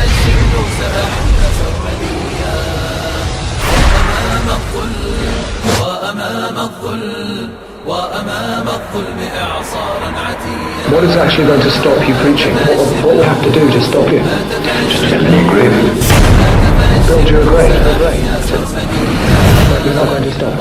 الشبل سأحيا سرمديا وأمام الظلم إعصارا عتيا. What is actually going to stop you preaching? What will have to do to stop you? Just build me a grave. Build you a grave. You're not going to stop.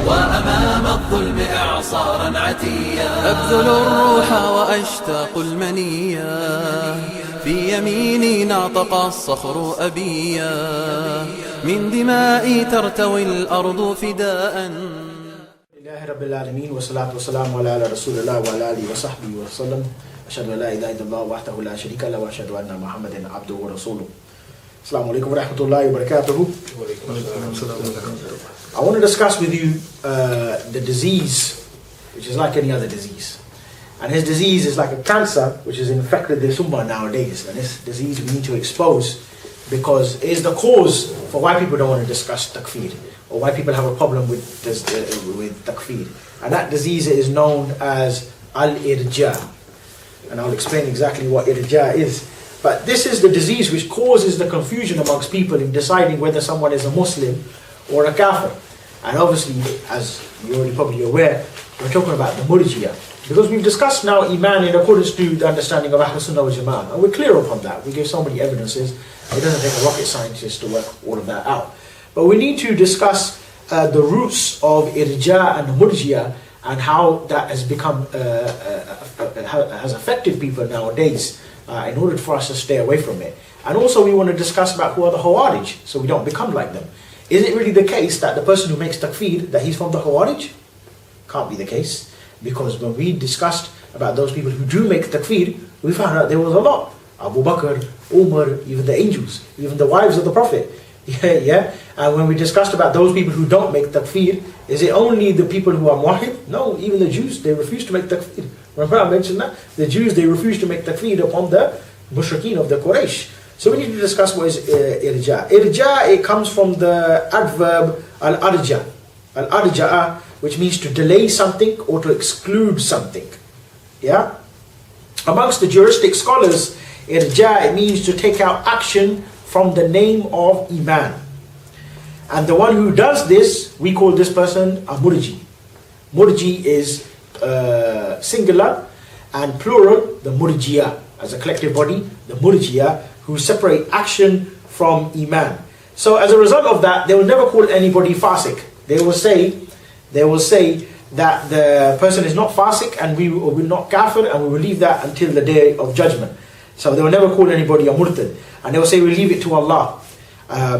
وأمام الظلم إعصارا عتيا. أبذل الروح وأشتاق المنيا، في يميني ناطق الصخر أبيا، من دمائي ترتوي الأرض فداء. لله رب العالمين والصلاة والسلام على رسول الله وعلى آله وصحبه وسلم. أشهد أن لا إله إلا الله وحده لا شريك له وأشهد أن محمدا عبده ورسوله. Assalamu alaikum wa rahmatullahi wa barakatuhu. I want to discuss with you the disease, which is like any other disease. And his disease is like a cancer which has infected the Ummah nowadays. And this disease we need to expose because it is the cause for why people don't want to discuss takfeer, or why people have a problem with takfeer. And that disease is known as al-irja. And I'll explain exactly what irja is. But this is the disease which causes the confusion amongst people in deciding whether someone is a Muslim or a kafir. And obviously, as you're already probably aware, we're talking about the murji'ah. Because we've discussed now Iman in accordance to the understanding of Ahlul Sunnah wal Jama'ah. And we're clear upon that. We give so many evidences. It doesn't take a rocket scientist to work all of that out. But we need to discuss the roots of irja and murji'ah and how that has become, has affected people nowadays. In order for us to stay away from it. And also we want to discuss about who are the Khawarij, so we don't become like them. Is it really the case that the person who makes takfeer, that he's from the Khawarij? Can't be the case. Because when we discussed about those people who do make takfeer, we found out there was a lot. Abu Bakr, Umar, even the angels, even the wives of the Prophet. Yeah. And when we discussed about those people who don't make takfeer, is it only the people who are muwahhid? No, even the Jews, they refuse to make takfeer. Remember I mentioned that? The Jews, they refuse to make takfeer upon the mushrikeen of the Quraysh. So we need to discuss what is irja. Irja, it comes from the adverb al-arja. Al-arja'a, which means to delay something or to exclude something. Yeah? Amongst the juristic scholars, irja, it means to take out action from the name of Iman. And the one who does this, we call this person a murji. Murji is singular, and plural, the murji'ah. As a collective body, the murji'ah, who separate action from Iman. So as a result of that, they will never call anybody fasik. They will say that the person is not fasik, and we will not kafir, and we will leave that until the day of judgment. So they will never call anybody a murtad. And they will say we leave it to Allah,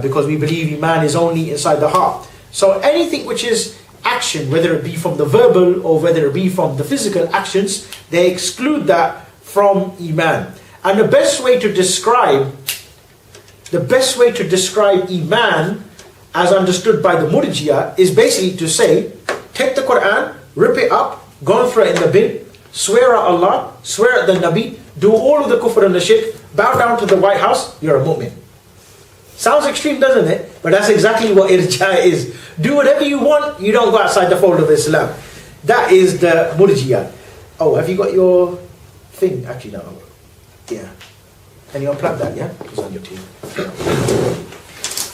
because we believe Iman is only inside the heart. So anything which is action, whether it be from the verbal or whether it be from the physical actions, they exclude that from Iman. And the best way to describe Iman as understood by the Murji'ah is basically to say, take the Quran, rip it up, go and throw it in the bin, swear at Allah, swear at the Nabi, do all of the kufr and the shirk, bow down to the White House, you're a mu'min. Sounds extreme, doesn't it? But that's exactly what irja is. Do whatever you want, you don't go outside the fold of Islam. That is the murji'ah. Oh, have you got your thing? Actually, no. Yeah. Can you unplug that, yeah? It's on your TV.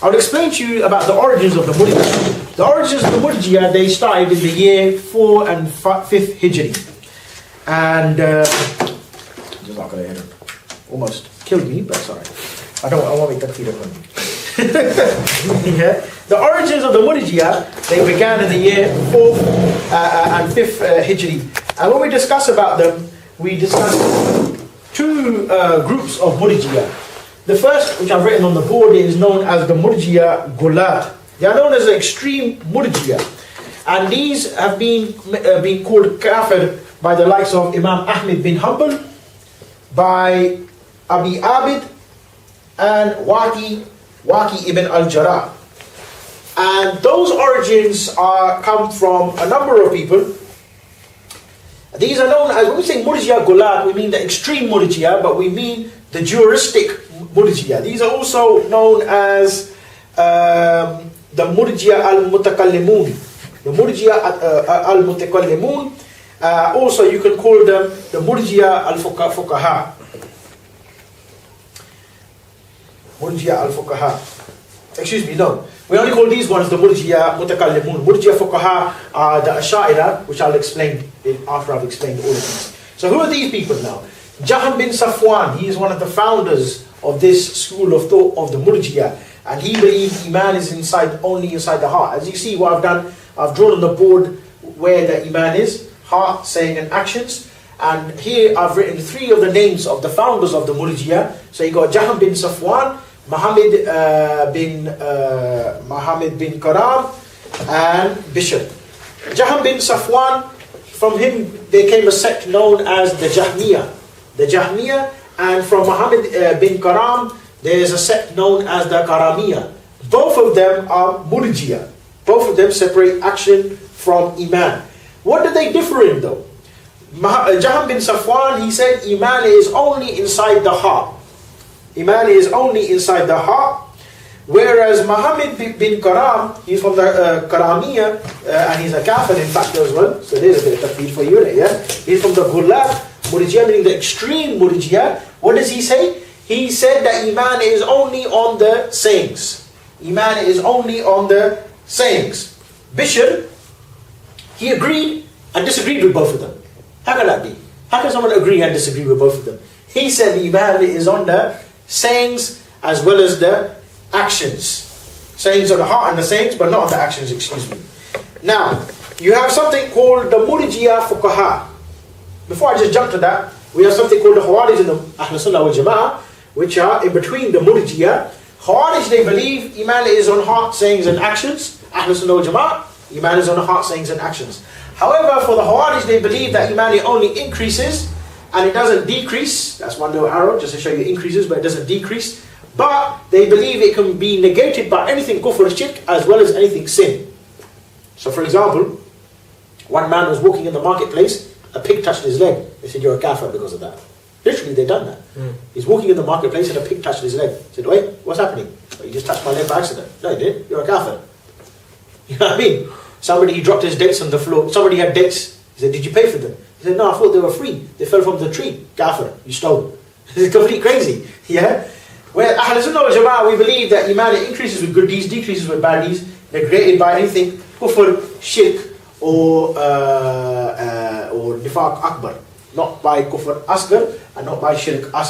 I'll explain to you about the origins of the murji'ah. The origins of the murji'ah, they started in the year 4 and 5th Hijri. And, almost killed me, but it's alright. I want me to takfeer upon you. Yeah. The origins of the Murji'ah, they began in the year 4th and 5th Hijri. And when we discuss about them, we discuss two groups of Murji'ah. The first, which I've written on the board, is known as the Murji'ah Gulat. They are known as the extreme Murji'ah. And these have been called kafir by the likes of Imam Ahmed bin Hanbal, by Abi Abid, and Waqi ibn al-Jarrah. And those origins come from a number of people. These are known as, when we say Murji'ah Gulat, we mean the extreme Murji'ah, but we mean the juristic Murji'ah. These are also known as the Murji'ah al-Mutakallimun. The Murji'ah al-Mutakallimun, Also, you can call them the Murji'a al-Fuqaha. Murji'a al-Fuqaha. Excuse me, no. We only call these ones the Murji'a Mutakallimun. Murji'a Fuqaha are the Asha'ira, which I'll explain after I've explained all of these. So who are these people now? Jahm bin Safwan, he is one of the founders of this school of thought of the Murji'a. And he believes Iman is only inside the heart. As you see what I've done, I've drawn on the board where the Iman is. Heart, saying and actions. And here I've written 3 of the names of the founders of the Murji'a. So you got Jahm bin Safwan, Muhammad bin Karam, and Bishr. Jahm bin Safwan, from him there came a sect known as the Jahmiyyah. The Jahmiyyah, and from Muhammad bin Karam there is a sect known as the Karamiyya. Both of them are Murji'a. Both of them separate action from Iman. What do they differ in though? Jahm bin Safwan, he said Iman is only inside the heart. Iman is only inside the heart. Whereas Muhammad bin Karam, he's from the Karamiyya, and he's a kafir in fact as well. So there's a bit of takfeer for you, yeah? He's from the Ghulat Murji'a, meaning the extreme Murji'a. What does he say? He said that Iman is only on the sayings. Iman is only on the sayings. Bishr, he agreed and disagreed with both of them. How can that be? How can someone agree and disagree with both of them? He said Iman is on the sayings as well as the actions. Sayings on the heart and the sayings, but not on the actions, excuse me. Now, you have something called the Murji'a Fuqaha. Before I just jump to that, we have something called the Khawarij and the Ahlul Sunnah wal Jama'ah, which are in between the Murji'a. Khawarij, they believe Iman is on heart, sayings and actions. Ahlul Sunnah wal Jama'ah, Iman is on the heart, sayings and actions. However, for the Khawarij, they believe that Iman only increases and it doesn't decrease. That's one little arrow just to show you it increases, but it doesn't decrease. But they believe it can be negated by anything kufr, shirk, as well as anything sin. So for example, one man was walking in the marketplace, a pig touched his leg. They said, you're a kafir because of that. Literally, they've done that. He's walking in the marketplace and a pig touched his leg. He said, wait, what's happening? Oh, you just touched my leg by accident. No, you didn't. You're a kafir. You know what I mean? Somebody, he dropped his dates on the floor. Somebody had dates. He said, did you pay for them? He said, no, I thought they were free. They fell from the tree. Kafir, you stole. It's completely crazy. Yeah? Where Ahlul Sunnah wal Jama'ah, we believe that Iman increases with good deeds, decreases with bad deeds. They're created by anything kufr, shirk, or nifaq akbar. Not by kufr asghar and not by shirk not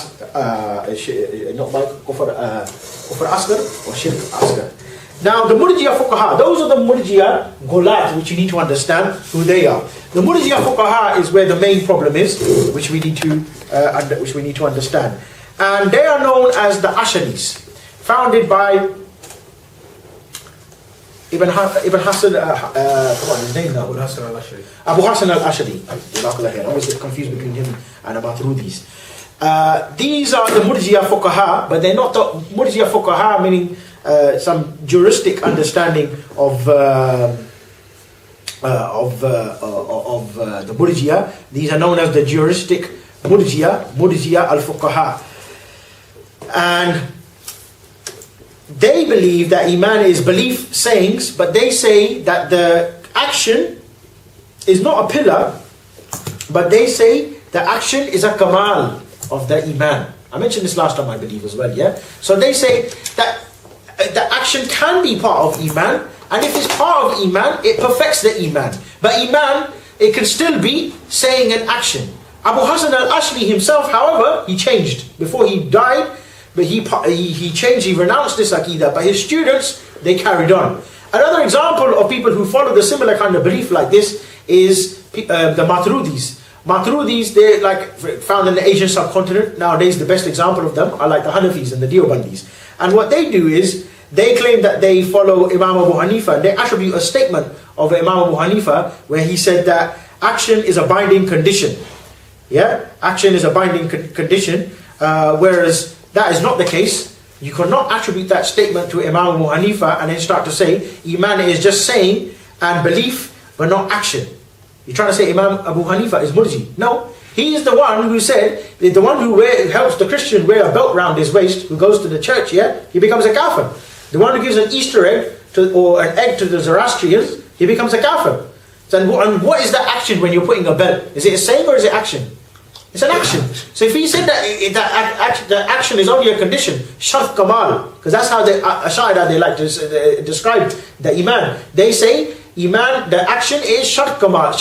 by kufr asghar or shirk asghar. Now the Murji'a Fuqaha, those are the Murji'a Ghulat, which you need to understand who they are. The Murji'a Fuqaha is where the main problem is, which we need to understand. And they are known as the Asharis, founded by Ibn Hassan, come on, his name now. Abu Hassan al-Ashari. I always get confused between him and Maturudis. These are the Murji'a Fuqaha, but they're not the Murji'a Fuqaha, meaning some juristic understanding of the Murji'a. These are known as the juristic Murji'a al-Fuqaha. And they believe that Iman is belief, sayings, but they say that the action is not a pillar, but they say the action is a kamal of the Iman. I mentioned this last time, I believe, as well, yeah? So they say that the action can be part of Iman, and if it's part of Iman, it perfects the Iman. But Iman, it can still be saying and action. Abu Hassan al-Ashari himself, however, he changed. Before he died, but he changed, he renounced this Aqidah, but his students, they carried on. Another example of people who followed a similar kind of belief like this is the Maturudis. Maturudis, they're like found in the Asian subcontinent. Nowadays, the best example of them are like the Hanafis and the Deobandis. And what they do is, they claim that they follow Imam Abu Hanifa, and they attribute a statement of Imam Abu Hanifa where he said that action is a binding condition. Yeah? Action is a binding condition, whereas that is not the case. You cannot attribute that statement to Imam Abu Hanifa and then start to say Iman is just saying and belief but not action. You're trying to say Imam Abu Hanifa is Murji. No, he is the one who said, the one who helps the Christian wear a belt round his waist, who goes to the church, yeah, he becomes a kafir. The one who gives an Easter egg or an egg to the Zoroastrians, he becomes a kafir. So, and what is that action when you're putting a belt? Is it a saying or is it action? It's an action. So if he said that the action is only a condition, shart kamal, because that's how the Ash'ari they like to describe the iman. They say iman, the action is shart kamal,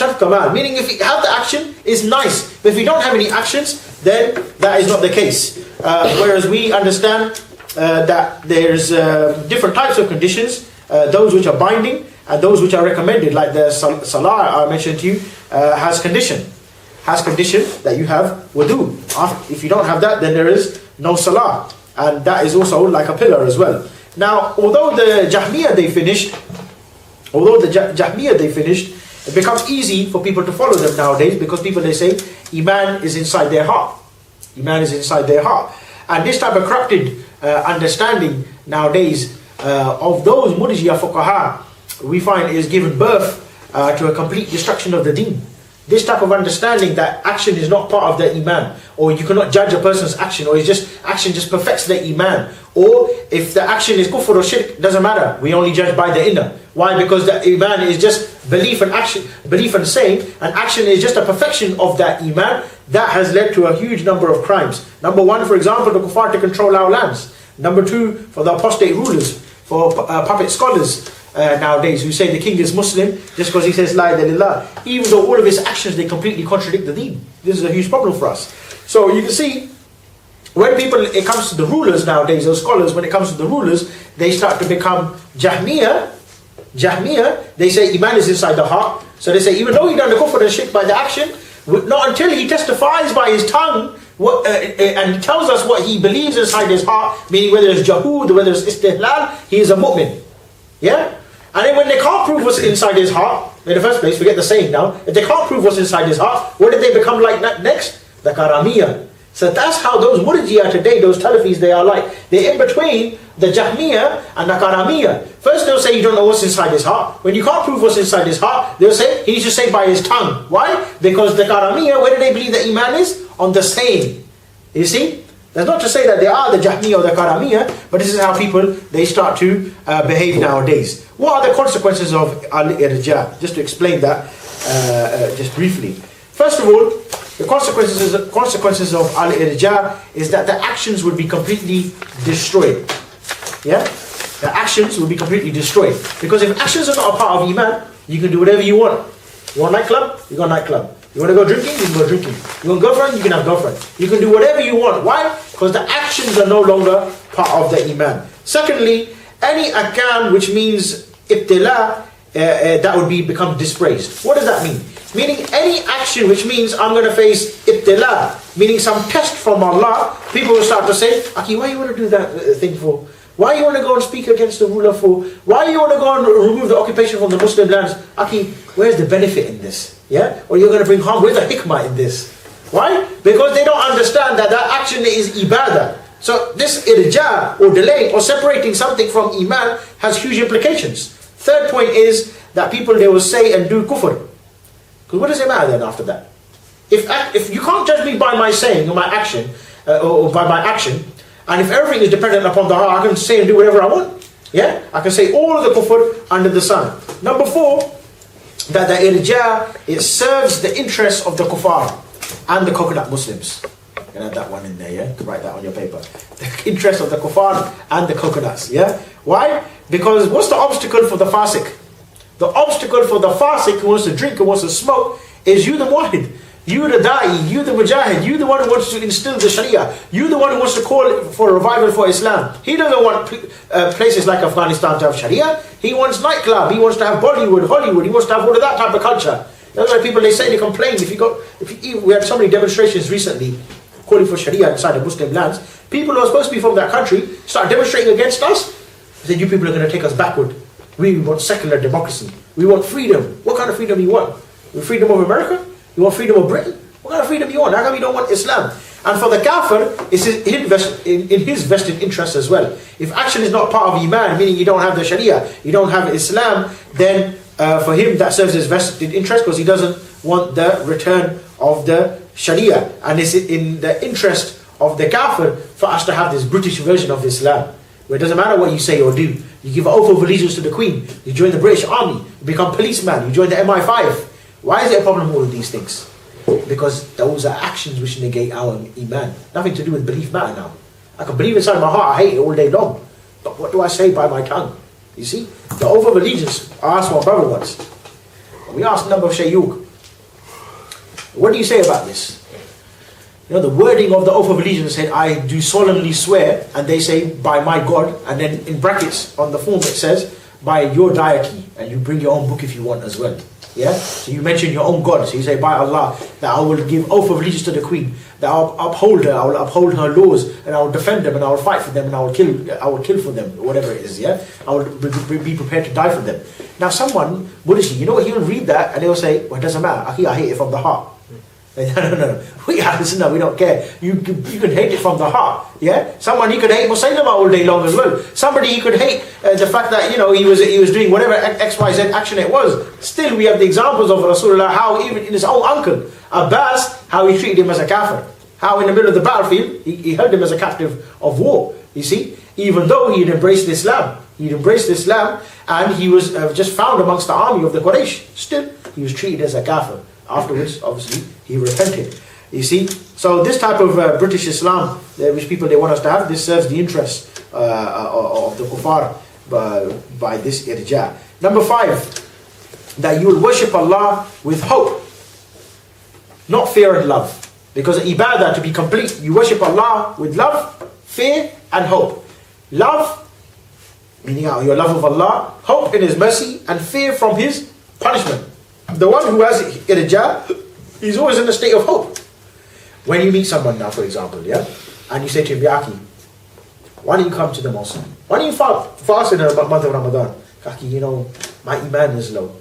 meaning if you have the action, it's nice. But if you don't have any actions, then that is not the case. Whereas we understand that there's different types of conditions, those which are binding and those which are recommended, like the salah I mentioned to you, has condition that you have wudu. If you don't have that, then there is no salah, and that is also like a pillar as well. Now, although the Jahmiyyah they finished, it becomes easy for people to follow them nowadays, because people they say iman is inside their heart. Iman is inside their heart, and this type of corrupted understanding nowadays of those Murji'a fuqaha, we find is given birth to a complete destruction of the deen. This type of understanding that action is not part of the iman, or you cannot judge a person's action, or action just perfects the iman, or if the action is kufr or shirk, doesn't matter, we only judge by the inner. Why? Because the iman is just belief and action, belief and saying, and action is just a perfection of that iman. That has led to a huge number of crimes. Number one, for example, the kuffar to control our lands. Number two, for the apostate rulers, for puppet scholars nowadays who say the king is Muslim just because he says la ilaha illallah, even though all of his actions they completely contradict the deen. This is a huge problem for us. So you can see, when it comes to the rulers nowadays, those scholars, when it comes to the rulers, they start to become Jahmiyyah. They say iman is inside the heart. So they say even though he done the kufr and shirk by the action, not until he testifies by his tongue and tells us what he believes inside his heart, meaning whether it's jahud, whether it's istihlal, he is a mu'min. Yeah? And then when they can't prove what's inside his heart, in the first place, forget the saying now, if they can't prove what's inside his heart, what did they become like next? The Karamiyah. So that's how those Murji'ah today, those Talafis, they are like. They're in between the Jahmiyyah and the Karamiyah. First they'll say you don't know what's inside his heart. When you can't prove what's inside his heart, they'll say he needs to say by his tongue. Why? Because the Karamiyah, where do they believe the iman is? On the saying. You see? That's not to say that they are the Jahmiyyah or the Karamiyah, but this is how people, they start to behave nowadays. What are the consequences of al-irja? Just to explain that just briefly. First of all, the consequences of al-irja is that the actions will be completely destroyed. Yeah? The actions will be completely destroyed. Because if actions are not a part of iman, you can do whatever you want. You want nightclub? You go nightclub. You want to go drinking? You can go drinking. You want girlfriend? You can have girlfriend. You can do whatever you want. Why? Because the actions are no longer part of the iman. Secondly, any akam which means ibtila, that would become dispraised. What does that mean? Meaning any action which means I'm going to face ibtila, meaning some test from Allah, people will start to say, Aki, why you want to do that thing for? Why you want to go and speak against the ruler for? Why you want to go and remove the occupation from the Muslim lands? Aki, where's the benefit in this? Yeah? Or you're going to bring harm. Where's the hikmah in this? Why? Because they don't understand that that action is ibadah. So this irja, or delaying, or separating something from iman has huge implications. Third point is that people, they will say and do kufr. Because what does it matter then after that? If you can't judge me by my saying or my action, or by my action, and if everything is dependent upon the heart, I can say and do whatever I want. Yeah? I can say all of the kufr under the sun. Number 4, that the irja, it serves the interests of the kuffar and the coconut Muslims. You can add that one in there, yeah? Write that on your paper. The interest of the kuffar and the coconuts, yeah? Why? Because what's the obstacle for the fasik? The obstacle for the fasik who wants to drink, who wants to smoke, is you the muwahid. You the da'i, you the mujahid, you the one who wants to instill the sharia, you the one who wants to call for revival for Islam. He doesn't want places like Afghanistan to have sharia. He wants nightclub, he wants to have Bollywood, Hollywood, he wants to have all of that type of culture. That's why people, they say, they complain. We had so many demonstrations recently calling for sharia inside the Muslim lands. People who are supposed to be from that country start demonstrating against us. They said, you people are going to take us backward. We want secular democracy. We want freedom. What kind of freedom you want? The freedom of America? You want freedom of Britain? What kind of freedom you want? How come you don't want Islam? And for the kafir, it's in his vested interest as well. If action is not part of iman, meaning you don't have the sharia, you don't have Islam, then for him that serves his vested interest, because he doesn't want the return of the sharia. And it's in the interest of the kafir for us to have this British version of Islam, where it doesn't matter what you say or do. You give an oath of allegiance to the Queen. You join the British Army. You become policeman. You join the MI5. Why is it a problem, all of these things? Because those are actions which negate our iman. Nothing to do with belief matter now. I can believe inside my heart, I hate it all day long. But what do I say by my tongue? You see? The oath of allegiance, I asked my brother once. We asked a number of Shaykh, what do you say about this? You know, the wording of the oath of allegiance said, I do solemnly swear, and they say, by my God, and then in brackets on the form it says, by your deity, and you bring your own book if you want as well. Yeah? So you mention your own God, so you say, by Allah, that I will give oath of allegiance to the Queen, that I'll uphold her, I will uphold her laws, and I will defend them, and I will fight for them, and I will kill for them, whatever it is, yeah? I will be prepared to die for them. Now someone, Buddhishi, you know what, he will read that, and they will say, well, it doesn't matter, I hate it from the heart. No. We don't care. You can hate it from the heart. Yeah. Someone he could hate Musaylama all day long as well. Somebody he could hate the fact that he was doing whatever XYZ action it was. Still, we have the examples of Rasulullah, how even in his own uncle Abbas, how he treated him as a kafir. How in the middle of the battlefield he held him as a captive of war. You see, even though he had embraced Islam, and he was just found amongst the army of the Quraysh. Still, he was treated as a kafir. Afterwards, obviously, he repented. You see, so this type of British Islam, which people they want us to have, this serves the interests of the kuffar by this irja. Number 5, that you will worship Allah with hope, not fear and love. Because ibadah, to be complete, you worship Allah with love, fear and hope. Love, meaning your love of Allah, hope in His mercy, and fear from His punishment. The one who has irja, he's always in a state of hope. When you meet someone now, for example, yeah, and you say to him, Yaki, why don't you come to the mosque? Why don't you fast in the month of Ramadan? Kaki, my iman is low.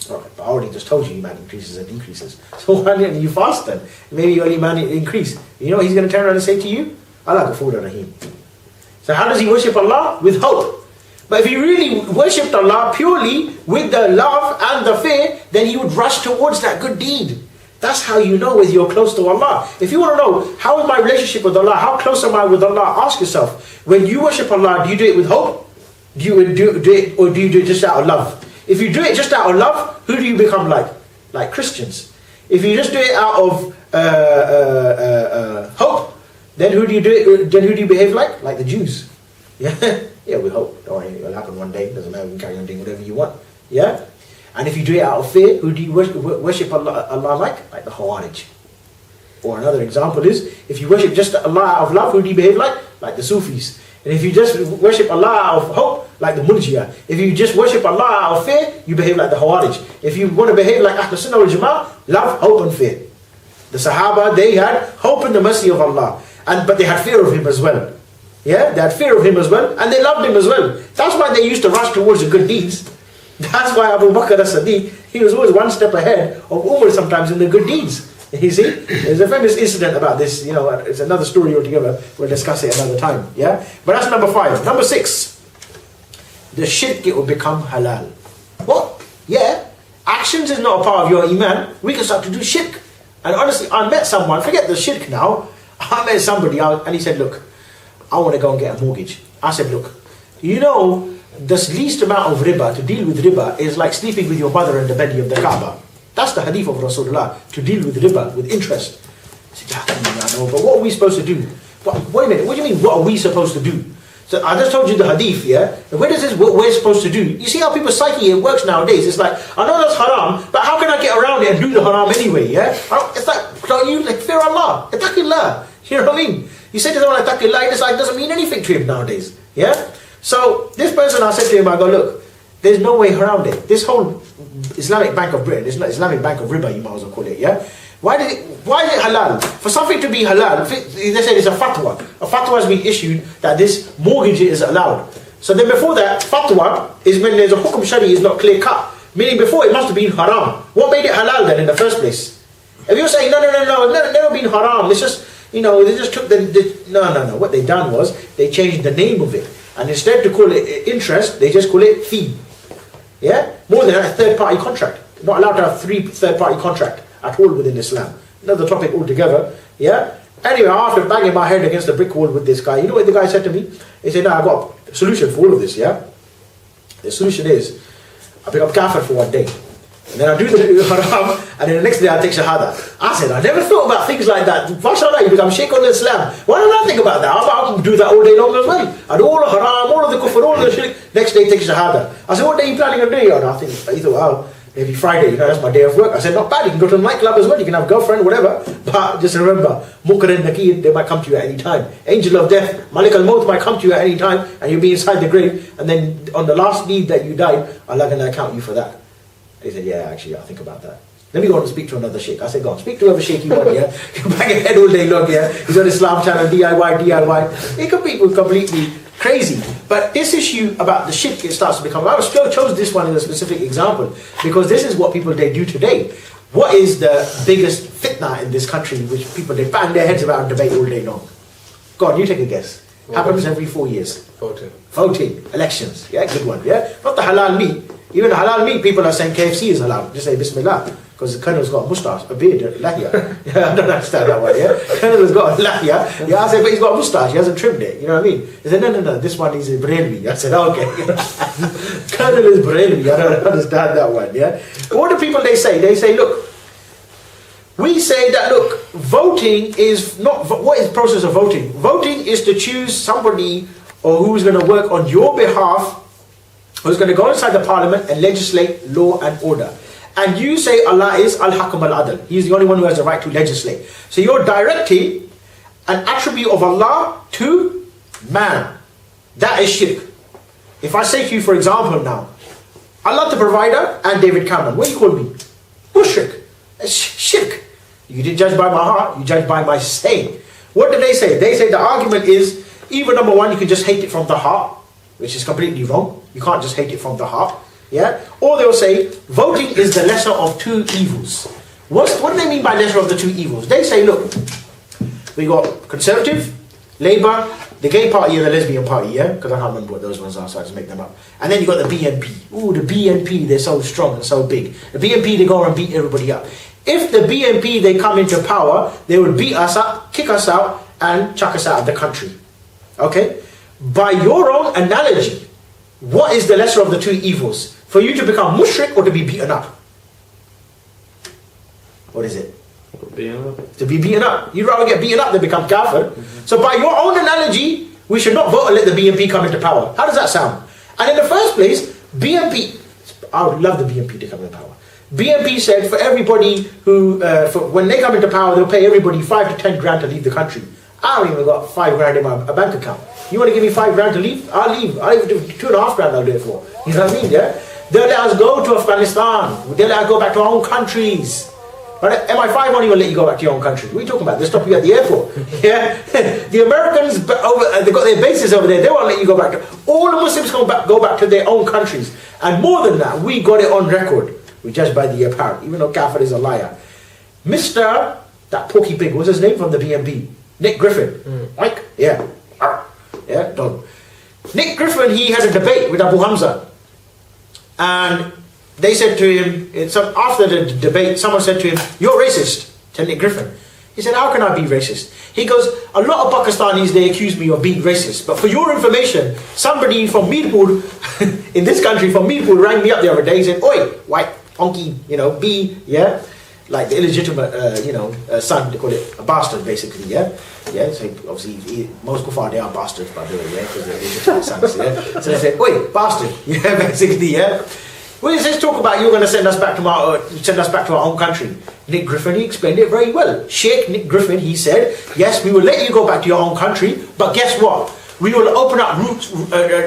Alright, but I already just told you iman increases and decreases. So why don't you fast then? Maybe your iman increase. You know what he's going to turn around and say to you? Allah Ghafur Rahim. So how does he worship Allah? With hope. But if he really worshipped Allah purely with the love and the fear, then he would rush towards that good deed. That's how you know whether you're close to Allah. If you want to know, how is my relationship with Allah? How close am I with Allah? Ask yourself, when you worship Allah, do you do it with hope? Do you do it, or do you do it just out of love? If you do it just out of love, who do you become like? Like Christians. If you just do it out of hope, then who do you do it? Then who do you behave like? Like the Jews. Yeah. Yeah, we hope. Don't worry, it'll happen one day. Doesn't matter, you can carry on doing whatever you want. Yeah? And if you do it out of fear, who do you worship Allah like? Like the Khawarij. Or another example is, if you worship just Allah out of love, who do you behave like? Like the Sufis. And if you just worship Allah out of hope, like the Murjia. If you just worship Allah out of fear, you behave like the Khawarij. If you want to behave like Ahlul Sunnah wal Jama'ah, love, hope and fear. The Sahaba, they had hope in the mercy of Allah. But they had fear of Him as well. Yeah, they had fear of Him as well, and they loved Him as well. That's why they used to rush towards the good deeds. That's why Abu Bakr as-Siddiq, he was always one step ahead of Umar sometimes in the good deeds. You see, there's a famous incident about this. It's another story altogether. We'll discuss it another time. Yeah, but that's number 5. Number 6, the shirk, it will become halal. What? Yeah, actions is not a part of your iman. We can start to do shirk. And honestly, I met someone. Forget the shirk now. I met somebody and he said, look, I want to go and get a mortgage. I said, look, the least amount of riba, to deal with riba, is like sleeping with your mother in the belly of the Kaaba. That's the hadith of Rasulullah, to deal with riba, with interest. I said, I know, but what are we supposed to do? Wait a minute, what do you mean, what are we supposed to do? So I just told you the hadith, yeah? Where does this, what we're supposed to do? You see how people's psyche works nowadays? It's like, I know that's haram, but how can I get around it and do the haram anyway, yeah? It's like, don't you fear Allah? Ittaqillah. You know what I mean? You say to someone like Taqillah, it doesn't mean anything to him nowadays. Yeah? So this person, I said to him, I go, look, there's no way around it. This whole Islamic Bank of Britain, this Islamic Bank of Riba, you might as well call it, yeah? Why is it halal? For something to be halal, they said it's a fatwa. A fatwa has been issued that this mortgage is allowed. So then before that, fatwa is when there's a hukum shari is not clear cut. Meaning before it must have been haram. What made it halal then in the first place? If you're saying, no, it's never been haram, it's just, they just took no. What they done was, they changed the name of it. And instead to call it interest, they just call it fee. Yeah? More than a third-party contract. Not allowed to have 3 third-party contract at all within Islam. Another topic altogether. Yeah? Anyway, after banging my head against the brick wall with this guy, you know what the guy said to me? He said, no, I've got a solution for all of this, yeah? The solution is, I become kafir for 1 day. And then I do the haram, and then the next day I take shahada. I said, I never thought about things like that. MashaAllah, you become Shaykh on Islam. Why don't I think about that? I can do that all day long as well. I do all the haram, all of the kufr, all of the shirk. Next day take shahada. I said, what day are you planning on doing? And I think, he thought, well, maybe Friday, you know, that's my day of work. I said, not bad, you can go to the nightclub as well, you can have a girlfriend, whatever. But just remember, Munkar and Nakir, they might come to you at any time. Angel of death, Malik al-Maut might come to you at any time, and you'll be inside the grave, and then on the last need that you died, Allah going to account you for that. He said, yeah, actually, I'll think about that. Let me go and speak to another sheikh. I said, go on, speak to whoever sheikh you want, yeah? You bang your head all day long, yeah? He's on Islam channel, DIY. It could be completely crazy. But this issue about the shirk, it starts to become... I chose this one as a specific example, because this is what people, they do today. What is the biggest fitna in this country, which people, they bang their heads about and debate all day long? Go on, you take a guess. Happens every 4 years. Voting. Elections. Yeah, good one, yeah? Not the halal meat. Even the halal meat, people are saying KFC is halal. Just say Bismillah. Because the Colonel's got a moustache, a beard, lahia. Yeah, I don't understand that one, yeah? Colonel has got a lahia. Yeah, I said, but he's got a moustache, he hasn't trimmed it. You know what I mean? He said, no, this one is Brelvi. I said, okay. Colonel is Brelvi. I don't understand that one, yeah? What do people, they say? They say, look, we say that, look, voting is not... What is the process of voting? Voting is to choose somebody or who's going to work on your behalf, who's going to go inside the parliament and legislate law and order. And you say Allah is Al-Hakam Al-Adl. He's the only one who has the right to legislate. So you're directing an attribute of Allah to man. That is shirk. If I say to you, for example now, Allah the provider and David Cameron, what do you call me? Mushrik. It's shirk. You didn't judge by my heart, you judge by my saying. What do they say? They say the argument is, either number one, you can just hate it from the heart, which is completely wrong. You can't just hate it from the heart. Yeah? Or they'll say, voting is the lesser of two evils. What do they mean by lesser of the two evils? They say, look, we got Conservative, Labour, the gay party and the lesbian party, yeah? Because I can't remember what those ones are, so I just make them up. And then you got the BNP. Ooh, the BNP, they're so strong and so big. The BNP, they go and beat everybody up. If the BNP, they come into power, they would beat us up, kick us out, and chuck us out of the country. Okay? By your own analogy, what is the lesser of the two evils? For you to become mushrik or to be beaten up? What is it? To be beaten up. You'd rather get beaten up than become kafir. So by your own analogy, we should not vote and let the BNP come into power. How does that sound? And in the first place, BNP, I would love the BNP to come into power. BNP said for everybody who, when they come into power, they'll pay everybody 5 to 10 grand to leave the country. I don't even got 5 grand in my bank account. You want to give me 5 grand to leave? I'll leave. I'll even do 2.5 grand I'll do it for. You know what I mean, yeah? They'll let us go to Afghanistan. They'll let us go back to our own countries. But MI5 won't even let you go back to your own country. What are you talking about? They'll stop you at the airport. Yeah? The Americans, they've got their bases over there. They won't let you go back. All the Muslims go back to their own countries. And more than that, we got it on record. We judge by the apparent, even though Kafir is a liar. Mr. That porky pig, what's his name from the BNP? Nick Griffin. Mike? Yeah. Yeah, dog. Nick Griffin, he had a debate with Abu Hamza. And they said to him, after the debate, someone said to him, "You're racist," to Nick Griffin. He said, "How can I be racist?" He goes, "A lot of Pakistanis, they accuse me of being racist. But for your information, somebody from Mirpur, in this country, from Mirpur, rang me up the other day. He said, 'Oi, white, honky, B, yeah?' Like the illegitimate, son, they call it a bastard, basically, yeah? Yeah, so obviously, most kuffar, they are bastards, by the way, yeah? Because they're illegitimate sons, yeah? So they said, 'Oi, bastard,' yeah, basically, yeah? When he says, talk about you're going to send us back to our own country, Nick Griffin, he explained it very well. Sheikh Nick Griffin, he said, yes, we will let you go back to your own country, but guess what? We will open up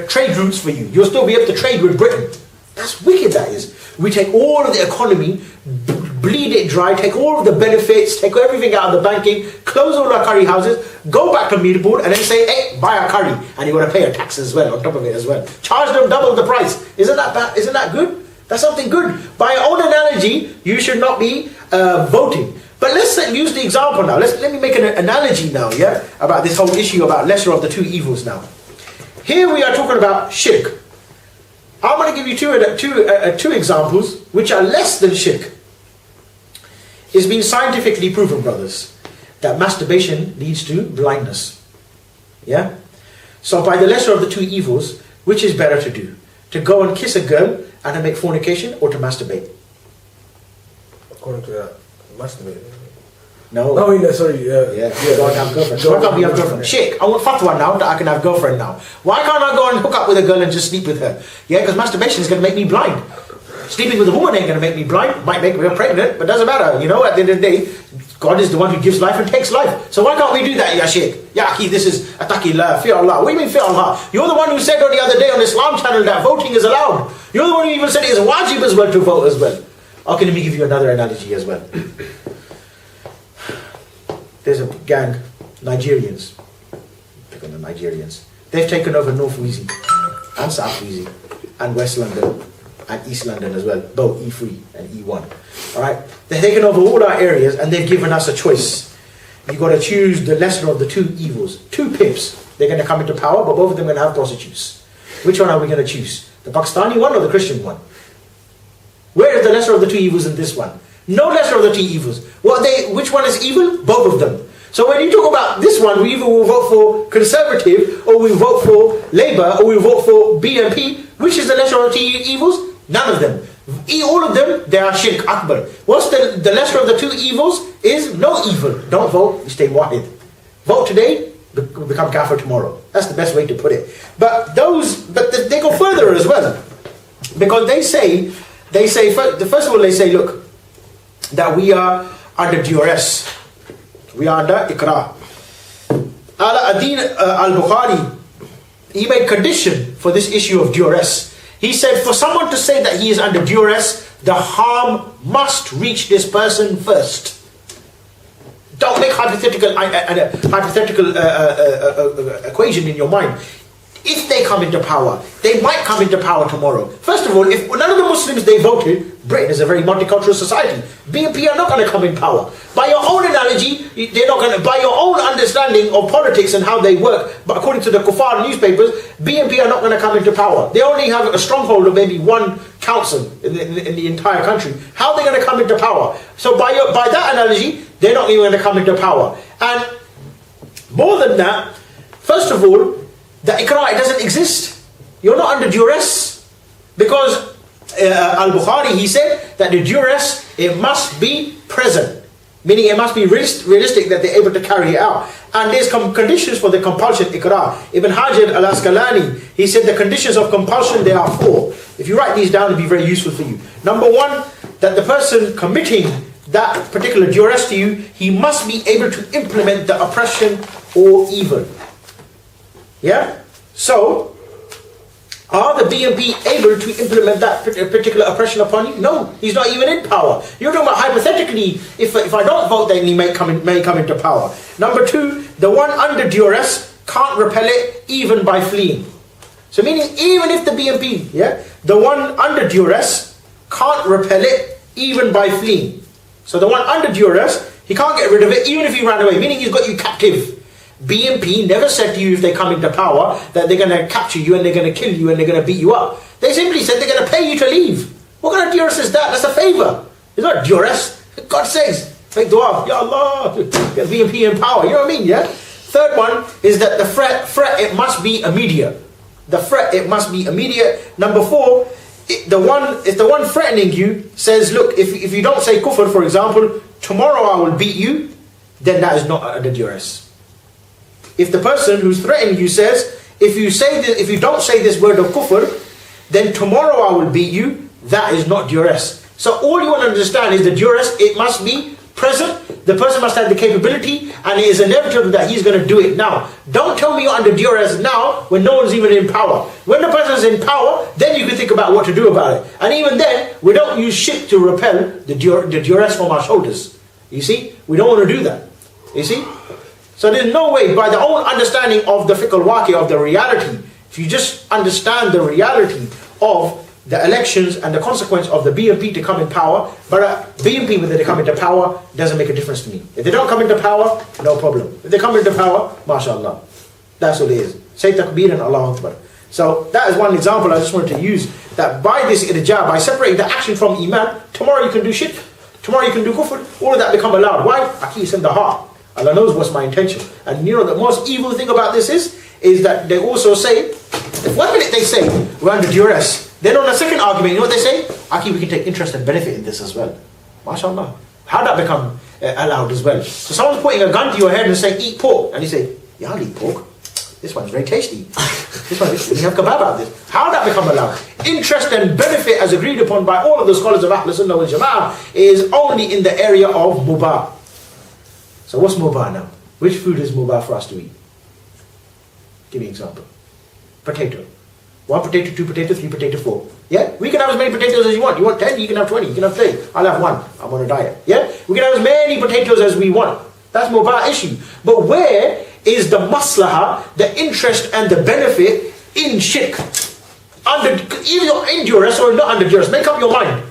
trade routes for you. You'll still be able to trade with Britain. That's wicked, that is. We take all of the economy, bleed it dry, take all of the benefits, take everything out of the banking, close all our curry houses, go back to Mirpur and then say, hey, buy our curry. And you're going to pay a tax as well, on top of it as well. Charge them double the price. Isn't that bad? Isn't that good? That's something good. By your own analogy, you should not be voting. But let's use the example now. Let me make an analogy now, yeah? About this whole issue about lesser of the two evils now. Here we are talking about shirk. I'm going to give you two examples which are less than shirk. It's been scientifically proven, brothers, that masturbation leads to blindness. Yeah? So by the lesser of the two evils, which is better to do? to go and kiss a girl and to make fornication or to masturbate? According to that, masturbate. No. Oh, yeah, sorry. Yeah, don't have girlfriend. Why can't we have girlfriend? Sheikh, I want fatwa now that I can have girlfriend now. Why can't I go and hook up with a girl and just sleep with her? Yeah, because masturbation is going to make me blind. Sleeping with a woman ain't going to make me blind. Might make me pregnant, but doesn't matter. You know, at the end of the day, God is the one who gives life and takes life. So why can't we do that, ya Sheikh? Ya Akhi, this is Attaqillah, fear Allah. What do you mean fear Allah? You're the one who said on the other day on Islam channel that voting is allowed. You're the one who even said it is wajib as well to vote as well. Okay, let me give you another analogy as well. There's a gang, Nigerians. Pick on the Nigerians. They've taken over North Wheezy and South Wheezy and West London and East London as well, both E3 and E1. Alright? They've taken over all our areas and they've given us a choice. You've got to choose the lesser of the two evils. Two pips. They're going to come into power, but both of them are going to have prostitutes. Which one are we going to choose? The Pakistani one or the Christian one? Where is the lesser of the two evils in this one? No lesser of the two evils. Which one is evil? Both of them. So when you talk about this one, we either will vote for Conservative, or we vote for Labour, or we vote for BNP. Which is the lesser of the two evils? None of them. All of them, they are Shirk Akbar. What's the lesser of the two evils? Is no evil. Don't vote, you stay wahid. Vote today, become kafir tomorrow. That's the best way to put it. But they go further as well. Because they say, first of all, they say, look, that we are under duress. We are under ikrah. Ala Adin al-Bukhari, he made condition for this issue of duress. He said, for someone to say that he is under duress, the harm must reach this person first. Don't make hypothetical equation in your mind. If they come into power, they might come into power tomorrow. First of all, if none of the Muslims they voted, Britain is a very multicultural society. BNP are not going to come in power. By your own analogy, they're not going to. By your own understanding of politics and how they work, but according to the Kuffar newspapers, BNP are not going to come into power. They only have a stronghold of maybe one council in the entire country. How are they going to come into power? So by that analogy, they're not even going to come into power. And more than that, first of all, the ikrah, it doesn't exist. You're not under duress. Because Al-Bukhari, he said that the duress, it must be present. Meaning it must be realistic that they're able to carry it out. And there's conditions for the compulsion ikrah. Ibn Hajar al-Asqalani, he said the conditions of compulsion, there are 4. If you write these down, it'll be very useful for you. Number 1, that the person committing that particular duress to you, he must be able to implement the oppression or evil. Yeah? So, are the BNP able to implement that particular oppression upon you? No, he's not even in power. You're talking about hypothetically, if I don't vote, then he may come into power. Number 2, the one under duress can't repel it even by fleeing. So meaning, even if the BNP, the one under duress can't repel it even by fleeing. So the one under duress, he can't get rid of it even if he ran away, meaning he's got you captive. BNP never said to you if they come into power that they're going to capture you and they're going to kill you and they're going to beat you up. They simply said they're going to pay you to leave. What kind of duress is that? That's a favour. It's not duress. God says, make dua, Ya Allah, get BNP in power. You know what I mean, yeah? Third one is that the threat, it must be immediate. The threat, it must be immediate. Number 4, if the one threatening you says, look, if you don't say kufr, for example, tomorrow I will beat you, then that is not under duress. If the person who's threatening you says, if you don't say this word of kufr, then tomorrow I will beat you, that is not duress. So all you want to understand is the duress, it must be present, the person must have the capability, and it is inevitable that he's going to do it now. Don't tell me you're under duress now, when no one's even in power. When the person is in power, then you can think about what to do about it. And even then, we don't use shit to repel the duress from our shoulders. You see? We don't want to do that. You see? So there's no way, by the own understanding of the fiqh al-waqi, of the reality, if you just understand the reality of the elections and the consequence of the BNP to come in power, but BNP, whether they come into power, doesn't make a difference to me. If they don't come into power, no problem. If they come into power, mashallah. That's what it is. Say takbir and Allahu Akbar. So that is one example I just wanted to use, that by this irja, by separating the action from iman, tomorrow you can do shirk, tomorrow you can do kufr, all of that become allowed. Why? Aki is in the heart. Allah knows what's my intention. And you know the most evil thing about this is that they also say If 1 minute they say we're under duress, then on the second argument, you know what they say? Aki, we can take interest and benefit in this as well. MashaAllah. How'd that become allowed as well? So someone's putting a gun to your head and saying, eat pork. And you say, yeah, I'll eat pork. This one's very tasty. This one, we have kebab out of this. How'd that become allowed? Interest and benefit as agreed upon by all of the scholars of Ahl Sunnah wal Jama'ah is only in the area of mubah. So what's mubah now? Which food is mubah for us to eat? Give me an example. Potato. 1 potato, 2 potato, 3 potato, 4. Yeah? We can have as many potatoes as you want. You want 10, you can have 20, you can have 30. I'll have 1. I'm on a diet. Yeah? We can have as many potatoes as we want. That's mubah issue. But where is the maslahah, the interest and the benefit in shirk? Either you're in duress or not under duress. Make up your mind.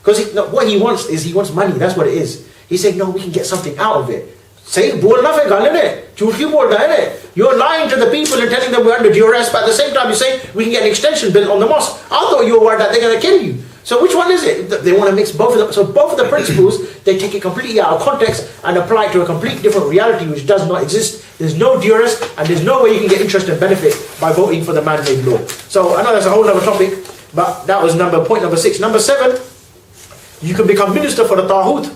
Because what he wants is, he wants money. That's what it is. He's saying, no, we can get something out of it. Say, bolna fe gal hai, jhoot kyun bolna hai? You're lying to the people and telling them we're under duress, but at the same time you say we can get an extension built on the mosque. I thought you were worried that they're going to kill you. So which one is it? They want to mix both of them. So both of the principles, they take it completely out of context and apply it to a completely different reality which does not exist. There's no duress and there's no way you can get interest and benefit by voting for the man-made law. So I know that's a whole other topic, but that was point number 6. Number 7, you can become minister for the Taghut.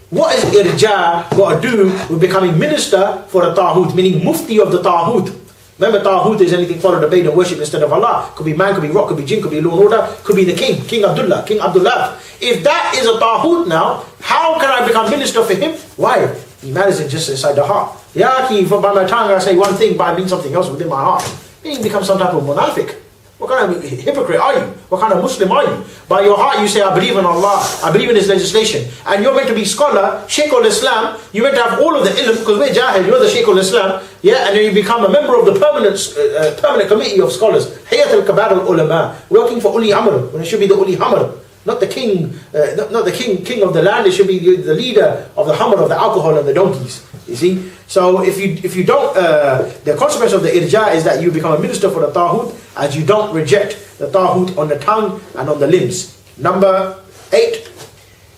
What is irja got to do with becoming minister for the Taghut, meaning mufti of the Taghut? Remember, Taghut is anything followed, obeyed and worship instead of Allah. Could be man, could be rock, could be jinn, could be law and order, could be the king, King Abdullah, King Abdullah. If that is a Taghut now, how can I become minister for him? Why? Iman isn't just inside the heart. Yeah, by my tongue I say one thing, but I mean something else within my heart. You become some type of munafiq. What kind of hypocrite are you? What kind of Muslim are you? By your heart you say, I believe in Allah, I believe in His legislation. And you're meant to be scholar, Shaykh al-Islam. You're meant to have all of the ilm, because we're Jahil, you're the Shaykh al-Islam. Yeah, and then you become a member of the permanent committee of scholars. Hayat al-Kabar al-Ulama, working for Uli Amr, when it should be the Uli Hamr. Not the king, not the king of the land. It should be the leader of the Hamr, of the alcohol and the donkeys. You see? So if you don't, the consequence of the irja is that you become a minister for the Taghut, as you don't reject the Taghut on the tongue and on the limbs. Number 8,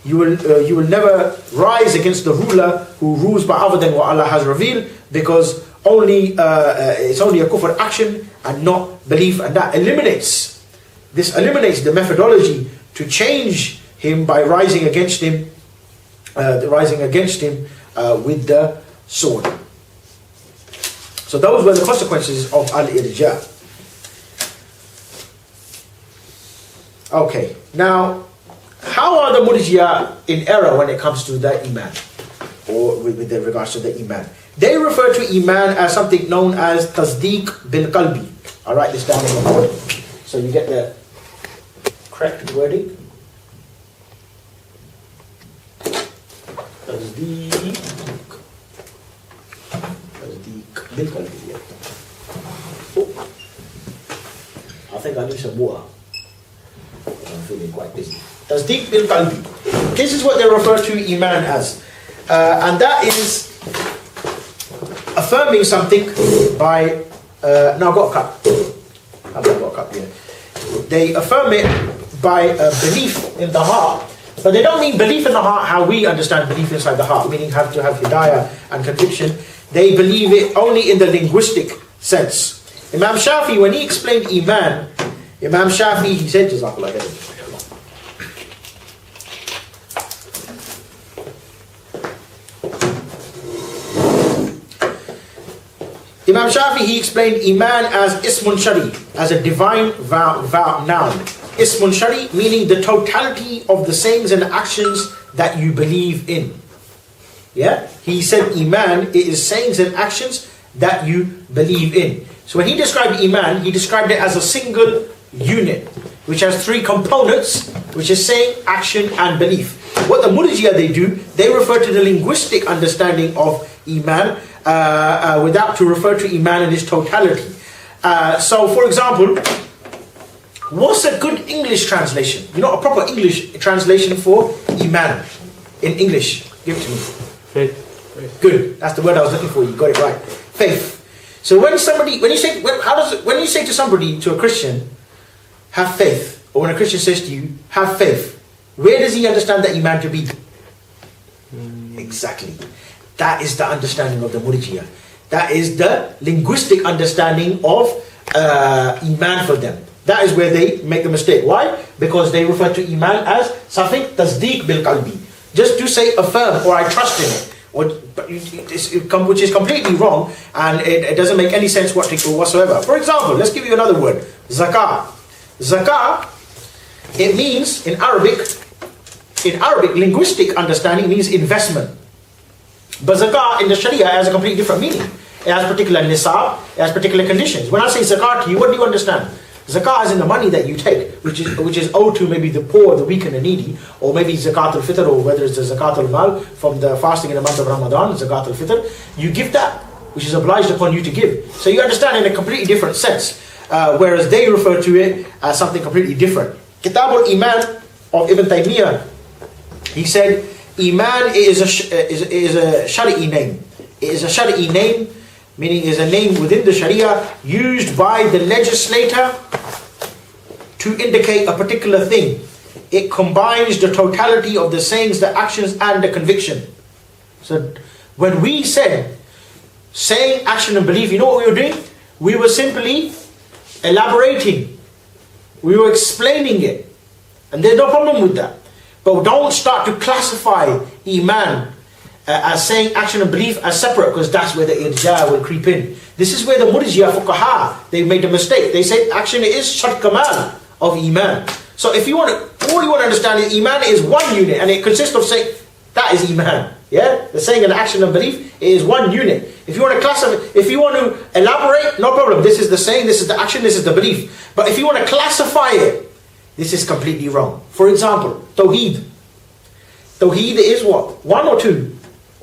you will never rise against the ruler who rules by other than what Allah has revealed, because it's only a kufr action and not belief, and that eliminates the methodology to change him by rising against him with the sword. So those were the consequences of al-irja. Okay, now how are the Murji'a in error when it comes to the iman, or with regards to the iman? They refer to iman as something known as tasdeeq bil qalbi. I'll write this down on the board so you get the correct wording. Tasdeeq bil qalbi. I think I need some water. I'm feeling quite dizzy. Tasdeeq bil qalbi. This is what they refer to iman as, and that is affirming something by. Now I've got a cup. I've got a cup here. They affirm it by belief in the heart, but they don't mean belief in the heart how we understand belief inside the heart, meaning have to have hidayah and conviction. They believe it only in the linguistic sense. Imam Shafi, when he explained iman, Imam Shafi, he said, Jazakallah khair. Imam Shafi, he explained iman as ismun shari, as a divine noun. Ismun shari meaning the totality of the sayings and actions that you believe in. Yeah, he said iman, it is sayings and actions that you believe in. So when he described iman, he described it as a single unit, which has 3 components, which is saying, action and belief. What the Murji'a they do, they refer to the linguistic understanding of iman, without to refer to iman in its totality. So for example, what's a good English translation? You know, a proper English translation for iman in English? Give it to me. Faith. Good. That's the word I was looking for. You got it right. Faith. So when you say to somebody, to a Christian, have faith, or when a Christian says to you, have faith, where does he understand that iman to be? Exactly. That is the understanding of the Murji'a. That is the linguistic understanding of Iman for them. That is where they make the mistake. Why? Because they refer to Iman as something tasdeeq bil qalbi. Just to say affirm or I trust in it. Which is completely wrong, and it doesn't make any sense whatsoever. For example, let's give you another word. Zakah. Zakah, it means in Arabic, linguistic understanding means investment. But zakah in the Sharia has a completely different meaning. It has particular nisab, it has particular conditions. When I say zakah to you, what do you understand? Zakah is in the money that you take, which is owed to maybe the poor, the weak and the needy, or maybe zakat al-fitr, or whether it's the zakat al-mal from the fasting in the month of Ramadan, zakat al-fitr. You give that, which is obliged upon you to give. So you understand in a completely different sense, whereas they refer to it as something completely different. Kitab al-Iman of Ibn Taymiyyah, he said, Iman is a Shari'i name. It is a Shari'i name, meaning is a name within the Sharia used by the legislator to indicate a particular thing. It combines the totality of the sayings, the actions and the conviction. So when we said saying, action and belief, you know what we were doing? We were simply elaborating. We were explaining it. And there's no problem with that. But don't start to classify Iman as saying action and belief as separate, because that's where the irja will creep in. This is where the murji'a fuqaha, they made a mistake. They said action is shart kamal of Iman. So if you want to, all you want to understand is Iman is one unit, and it consists of saying that is Iman. Yeah, the saying and action and belief is one unit. If you want to classify, if you want to elaborate, no problem. This is the saying, this is the action, this is the belief. But if you want to classify it, this is completely wrong. For example, Tawheed. Tawheed is what? One or two?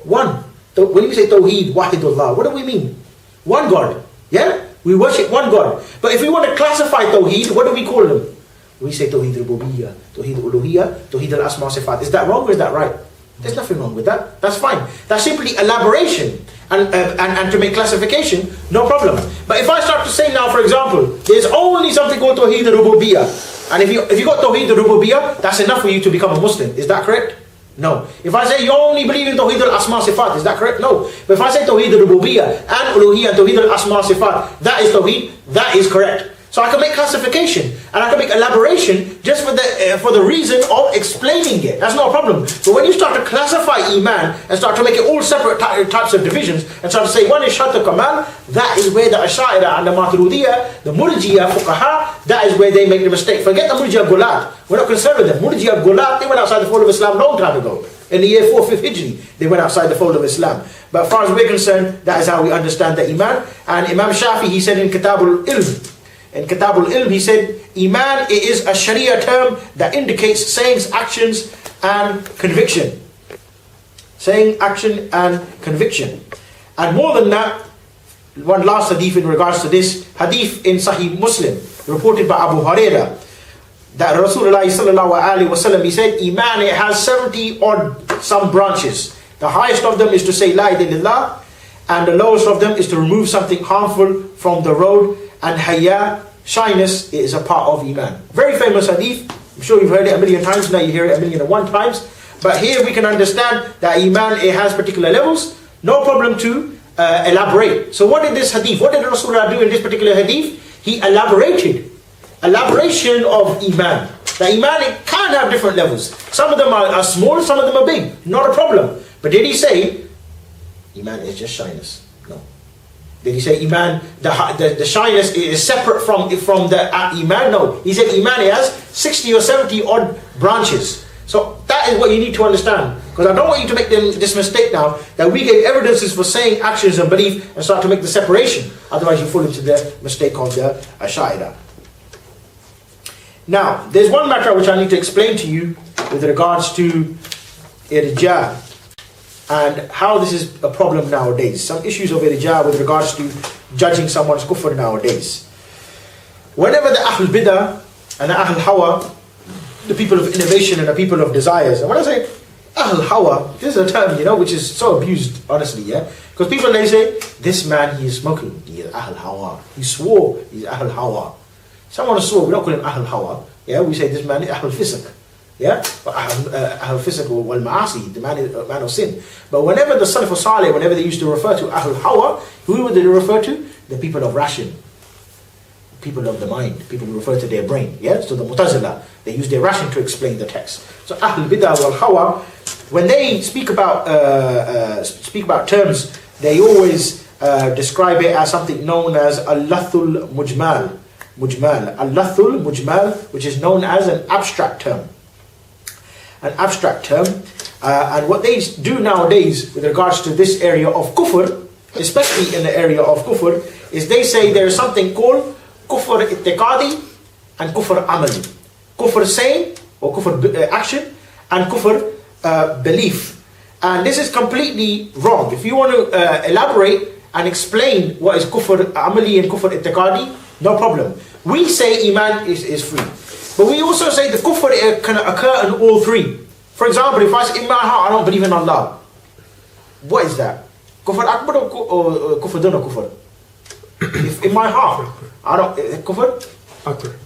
One. When you say Tawheed, Wahidullah, what do we mean? One God. Yeah? We worship one God. But if we want to classify Tawheed, what do we call them? We say Tawheed al-Rububiyyah, Tawheed al-Uluhiyyah, Tawheed al-Asma Sifat. Is that wrong or is that right? There's nothing wrong with that. That's fine. That's simply elaboration. And to make classification, no problem. But if I start to say now, for example, there's only something called Tawheed al-Rububiyyah. And if you got Tawheed al-Rububiyyah, that's enough for you to become a Muslim. Is that correct? No. If I say you only believe in Tawheed al-Asma Sifat, is that correct? No. But if I say Tawheed al-Rububiyyah and Uluhiyyah and Tawheed al-Asma Sifat, that is Tawheed, that is correct. So I can make classification and I can make elaboration just for the reason of explaining it. That's not a problem. But when you start to classify Iman and start to make it all separate types of divisions and start to say one is Shart al-Kamal, that is where the Ash'ira and the Maturidiyya, the Murji'a Fuqaha, that is where they make the mistake. Forget the Murji'a Gulat. We're not concerned with them. Murji'a Gulat, they went outside the fold of Islam a long time ago. In the year 4th Hijri, they went outside the fold of Islam. But as far as we're concerned, that is how we understand the Iman. And Imam Shafi, he said in Kitab al-Ilm, in Kitab al-Ilm, he said, Iman is a Sharia term that indicates sayings, actions, and conviction. Saying, action, and conviction. And more than that, one last hadith in regards to this, hadith in Sahih Muslim, reported by Abu Hurairah, that Rasulullah sallallahu alaihi wasallam, he said, Iman, it has 70 odd some branches. The highest of them is to say La ilaha illallah, and the lowest of them is to remove something harmful from the road. And haya, shyness, is a part of Iman. Very famous hadith. I'm sure you've heard it a million times. Now you hear it 1,001 times. But here we can understand that Iman, it has particular levels. No problem to elaborate. So what did this hadith, what did Rasulullah do in this particular hadith? He elaborated. Elaboration of Iman. That Iman, it can have different levels. Some of them are small, some of them are big. Not a problem. But did he say, Iman is just shyness? No. Did he say Iman, the shyness is separate from the Iman? No. He said Iman has 60 or 70 odd branches. So that is what you need to understand. Because I don't want you to make this mistake now, that we gave evidences for saying actions and belief and start to make the separation. Otherwise you fall into the mistake of the Ash'ira. Now, there's one matter which I need to explain to you with regards to irja and how this is a problem nowadays. Some issues of irja with regards to judging someone's kufr nowadays. Whenever the Ahl Bidah and the Ahl Hawa, the people of innovation and the people of desires, and when I say Ahl Hawa, this is a term, which is so abused, honestly, yeah? Because people, they say, this man, he is smoking, he is Ahl Hawa. He swore, he's Ahl Hawa. Someone swore, we don't call him Ahl Hawa, yeah? We say this man is Ahl Fisq. Yeah, Ahl Fisq wal Ma'asi, the man of sin. But whenever the Salaf Salih, whenever they used to refer to Ahl Hawa, who would they refer to? The people of ration. people of the mind, people who refer to their brain. Yeah, so the Mu'tazila, they use their ration to explain the text. So Ahl Bid'ah wal Hawa, when they speak about terms, they always describe it as something known as al-lathul mujmal. Al-lathul mujmal, which is known as an abstract term. An abstract term. And what they do nowadays with regards to this area of kufr, especially in the area of kufr, is they say there is something called kufr ittiqadi and kufr amali. Kufr saying, or kufr action, and kufr belief. And this is completely wrong. If you want to elaborate and explain what is kufr amali and kufr ittiqadi, no problem. We say iman is free. But we also say the kufr can occur in all three. For example, if I say in my heart I don't believe in Allah, what is that? Kufr akbar or kufr duna kufr? If in my heart I don't kufr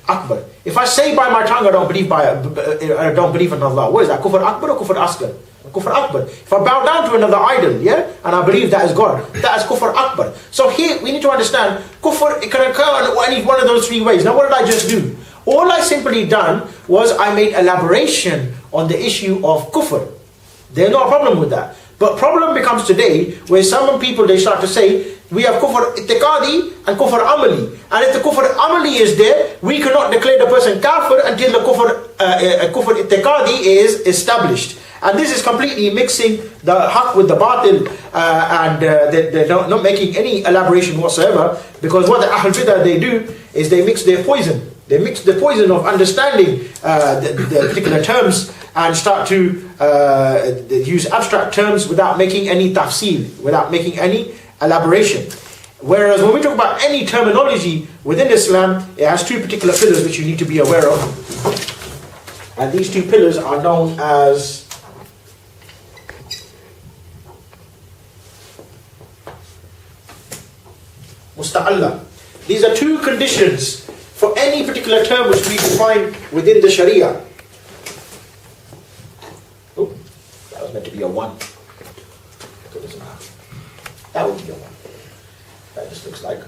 akbar. If I say by my tongue I don't believe in Allah, what is that? Kufr akbar or kufr asghar? Kufr akbar. If I bow down to another idol, yeah, and I believe that is God, that is kufr akbar. So here we need to understand kufr, it can occur in any one of those three ways. Now what did I just do? All I simply done was I made elaboration on the issue of kufr. There's no problem with that. But problem becomes today where some people, they start to say we have kufr itiqadi and kufr amali, and if the kufr amali is there, we cannot declare the person kafir until the kufr itiqadi is established. And this is completely mixing the haqq with the batil, and they're not making any elaboration whatsoever, because what the Ahl Bidah they do is they mix their poison. They mix the poison of understanding the particular terms and start to use abstract terms without making any tafsil, without making any elaboration. Whereas when we talk about any terminology within Islam, it has two particular pillars which you need to be aware of. And these two pillars are known as musta'alla. These are two conditions for any particular term which we define within the Sharia. Oh, that was meant to be a 1. That would be a 1. That just looks like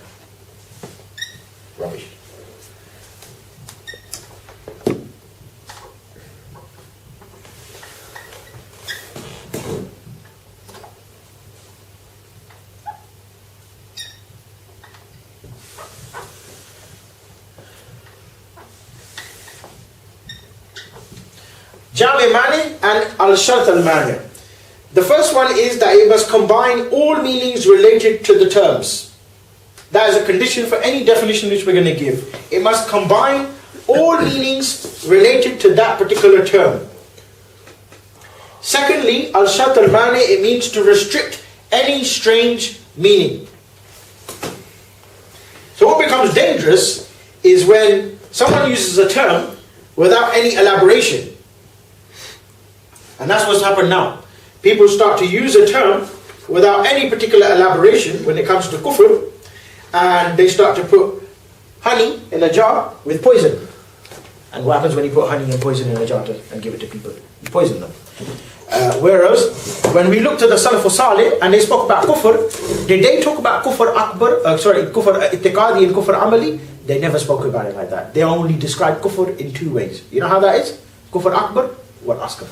rubbish. Jami Mani and Al-Shart al-Mani. The first one is that it must combine all meanings related to the terms. That is a condition for any definition which we're going to give. It must combine all meanings related to that particular term. Secondly, Al-Shart al-Mani, it means to restrict any strange meaning. So what becomes dangerous is when someone uses a term without any elaboration. And that's what's happened now. People start to use a term without any particular elaboration when it comes to kufr, and they start to put honey in a jar with poison. And what happens when you put honey and poison in a jar and give it to people? You poison them. Whereas, when we look to the Salaf Salih and they spoke about kufr, did they talk about kufr akbar, kufr itiqadi and kufr amali? They never spoke about it like that. They only described kufr in two ways. You know how that is? Kufr akbar, what asghar.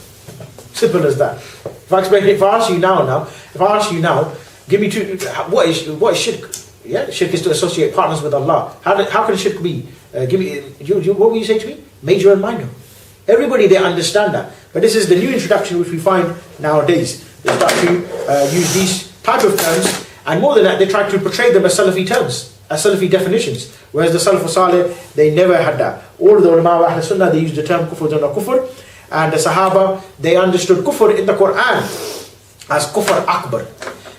Simple as that. If I explain it, if I ask you now, give me two, what is shirk? Yeah, shirk is to associate partners with Allah. How can shirk be? What will you say to me? Major and minor. Everybody, they understand that. But this is the new introduction which we find nowadays. They start to use these type of terms, and more than that, they try to portray them as Salafi terms, as Salafi definitions. Whereas the Salaf Salih, they never had that. All of the ulama wa Ahl Sunnah, they used the term kufr duna kufr. And the Sahaba, they understood kufr in the Quran as kufr akbar.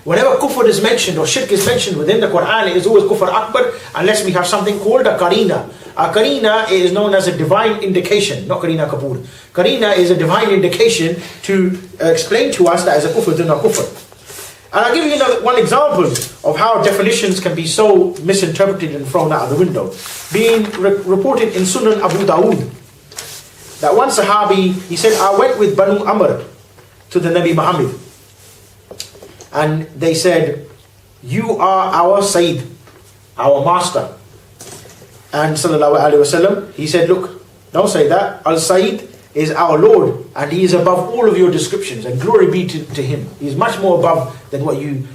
Whenever kufr is mentioned or shirk is mentioned within the Quran, it is always kufr akbar, unless we have something called a qarina. A qarina is known as a divine indication, not qarina kapoor. Qarina is a divine indication to explain to us that is a kufr duna kufr. And I'll give you one example of how definitions can be so misinterpreted and thrown out of the window. Being reported in Sunan Abu Dawood, that one Sahabi, he said, I went with Banu Amr to the Nabi Muhammad. And they said, you are our Sayyid, our master. And sallallahu alaihi wasallam, he said, look, don't say that. Al-Sayyid is our Lord, and He is above all of your descriptions, and glory be to Him. He is much more above than what you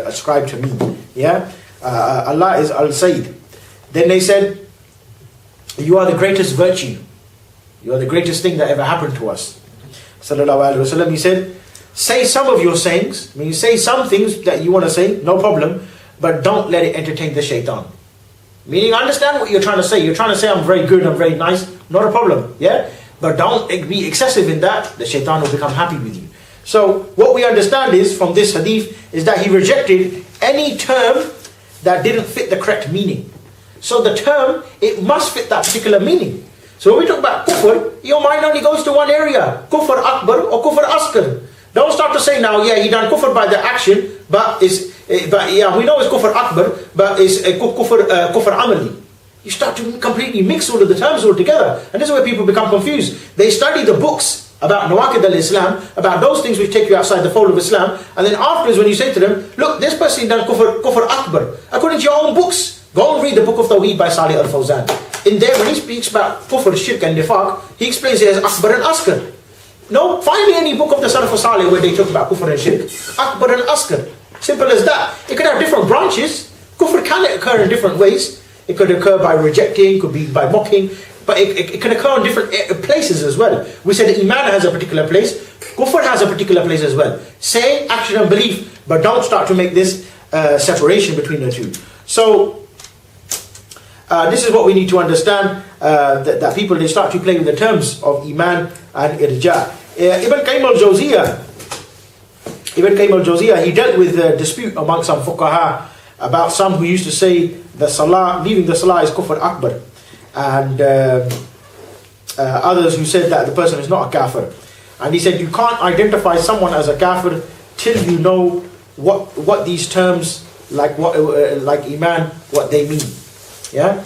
ascribe to me. Yeah, Allah is Al-Sayyid. Then they said, you are the greatest virtue. You are the greatest thing that ever happened to us. Sallallahu alaihi wasallam, he said, say some of your sayings. I mean, say some things that you want to say, no problem, but don't let it entertain the shaitan. Meaning, understand what you're trying to say. You're trying to say, I'm very good, I'm very nice. Not a problem, yeah? But don't be excessive in that. The shaitan will become happy with you. So, what we understand is, from this hadith, is that he rejected any term that didn't fit the correct meaning. So the term, it must fit that particular meaning. So when we talk about kufr, your mind only goes to one area. Kufr akbar or kufr askar. Don't start to say now, yeah, he done kufr by the action, but yeah, we know it's kufr akbar, but it's kufr amali. You start to completely mix all of the terms all together. And this is where people become confused. They study the books about nawaqid al-Islam, about those things which take you outside the fold of Islam, and then afterwards when you say to them, look, this person done kufr akbar, according to your own books. Go and read the book of Tawheed by Salih al-Fawzan. In there, when he speaks about kufr, shirk and nifaq, he explains it as akbar and askar. No, find me any book of the Salaf Salih where they talk about kufr and shirk. Akbar and askar. Simple as that. It could have different branches. Kufr can occur in different ways. It could occur by rejecting, could be by mocking, but it can occur in different places as well. We said that Iman has a particular place, Kufr has a particular place as well. Say, action and belief, but don't start to make this separation between the two. So, this is what we need to understand, that people, they start to play with the terms of Iman and Irja. Ibn Qayyim al-Jawziyah, he dealt with a dispute among some fuqaha about some who used to say that salah, leaving the salah is kufr akbar, and others who said that the person is not a kafir. And he said you can't identify someone as a kafir till you know what these terms, like Iman, what they mean. Yeah?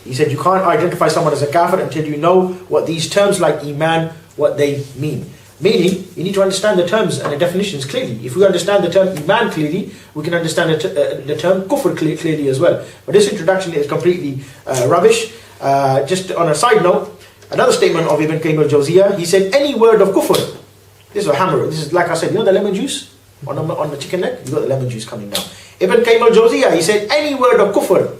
He said you can't identify someone as a kafir until you know what these terms like Iman, what they mean. Meaning, you need to understand the terms and the definitions clearly. If we understand the term Iman clearly, we can understand the term Kufr clearly as well. But this introduction is completely rubbish. Just on a side note, another statement of Ibn Qayyim al-Jawziyah, he said any word of Kufr, this is a hammer, this is like I said, you know the lemon juice on the chicken leg? You got the lemon juice coming down. Ibn Qayyim al-Jawziyah, he said any word of Kufr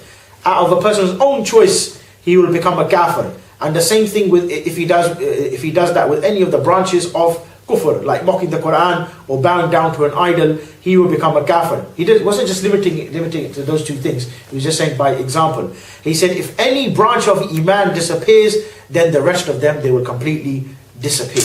out of a person's own choice, he will become a kafir. And the same thing with if he does that with any of the branches of kufr, like mocking the Quran or bowing down to an idol, he will become a kafir. He wasn't just limiting it to those two things. He was just saying by example. He said if any branch of Iman disappears, then the rest of them, they will completely disappear.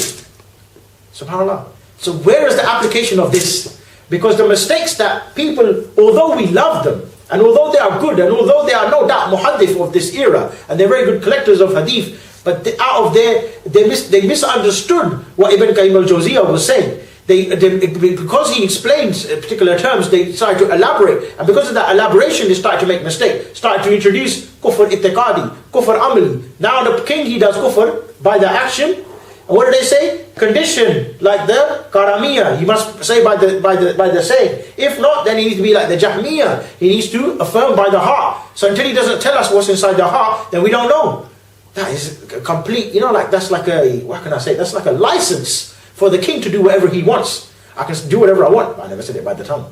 SubhanAllah. So where is the application of this? Because the mistakes that people, although we love them, and although they are good, and although they are no doubt muhaddith of this era, and they're very good collectors of hadith, but out of there, they misunderstood what Ibn Qayyim al-Jawziyah was saying. Because he explains particular terms, they started to elaborate. And because of that elaboration, they started to make mistakes. Started to introduce kufr itiqadi, kufr amali. Now the king, he does kufr by the action. And what do they say? Condition, like the Karamiyah. He must say by the saying. If not, then he needs to be like the Jahmiyah. He needs to affirm by the heart. So until he doesn't tell us what's inside the heart, then we don't know. That is a complete, that's like what can I say? That's like a license for the king to do whatever he wants. I can do whatever I want, but I never said it by the tongue.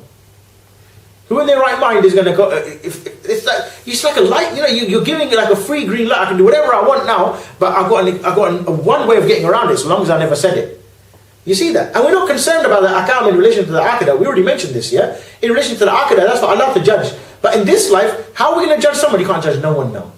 Who in their right mind is going to go, it's like a light, you're giving it like a free green light. I can do whatever I want now, but I've got one way of getting around it, so long as I never said it. You see that? And we're not concerned about the akam in relation to the aqidah. We already mentioned this, yeah? In relation to the aqidah, that's for Allah to judge. But in this life, how are we going to judge somebody? You can't judge no one now.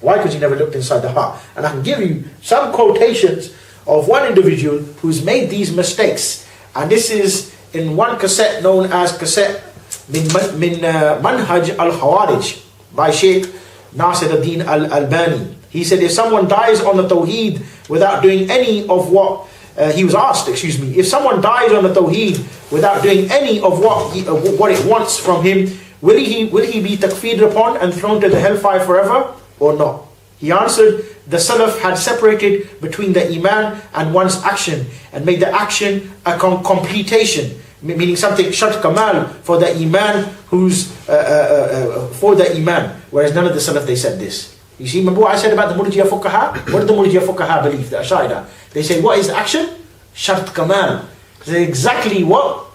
Why? Because you never looked inside the heart. And I can give you some quotations of one individual who's made these mistakes. And this is in one cassette known as cassette Min Manhaj al-Khawarij by Sheikh Nasir ad-Din al-Albani. He said if someone dies on the Tawheed without doing any of what he was asked, if someone dies on the Tawheed without doing any of what it wants from him, will he be takfeered upon and thrown to the hellfire forever or not? He answered, the Salaf had separated between the Iman and one's action and made the action a completion. meaning something shart kamal for the iman who's for the iman, whereas none of the Salaf they said this. You see, remember what I said about the Murji'a Fuqaha? What do the Murji'a Fuqaha believe, the Ash'ari? They say, what is the action? Shart kamal. This is exactly what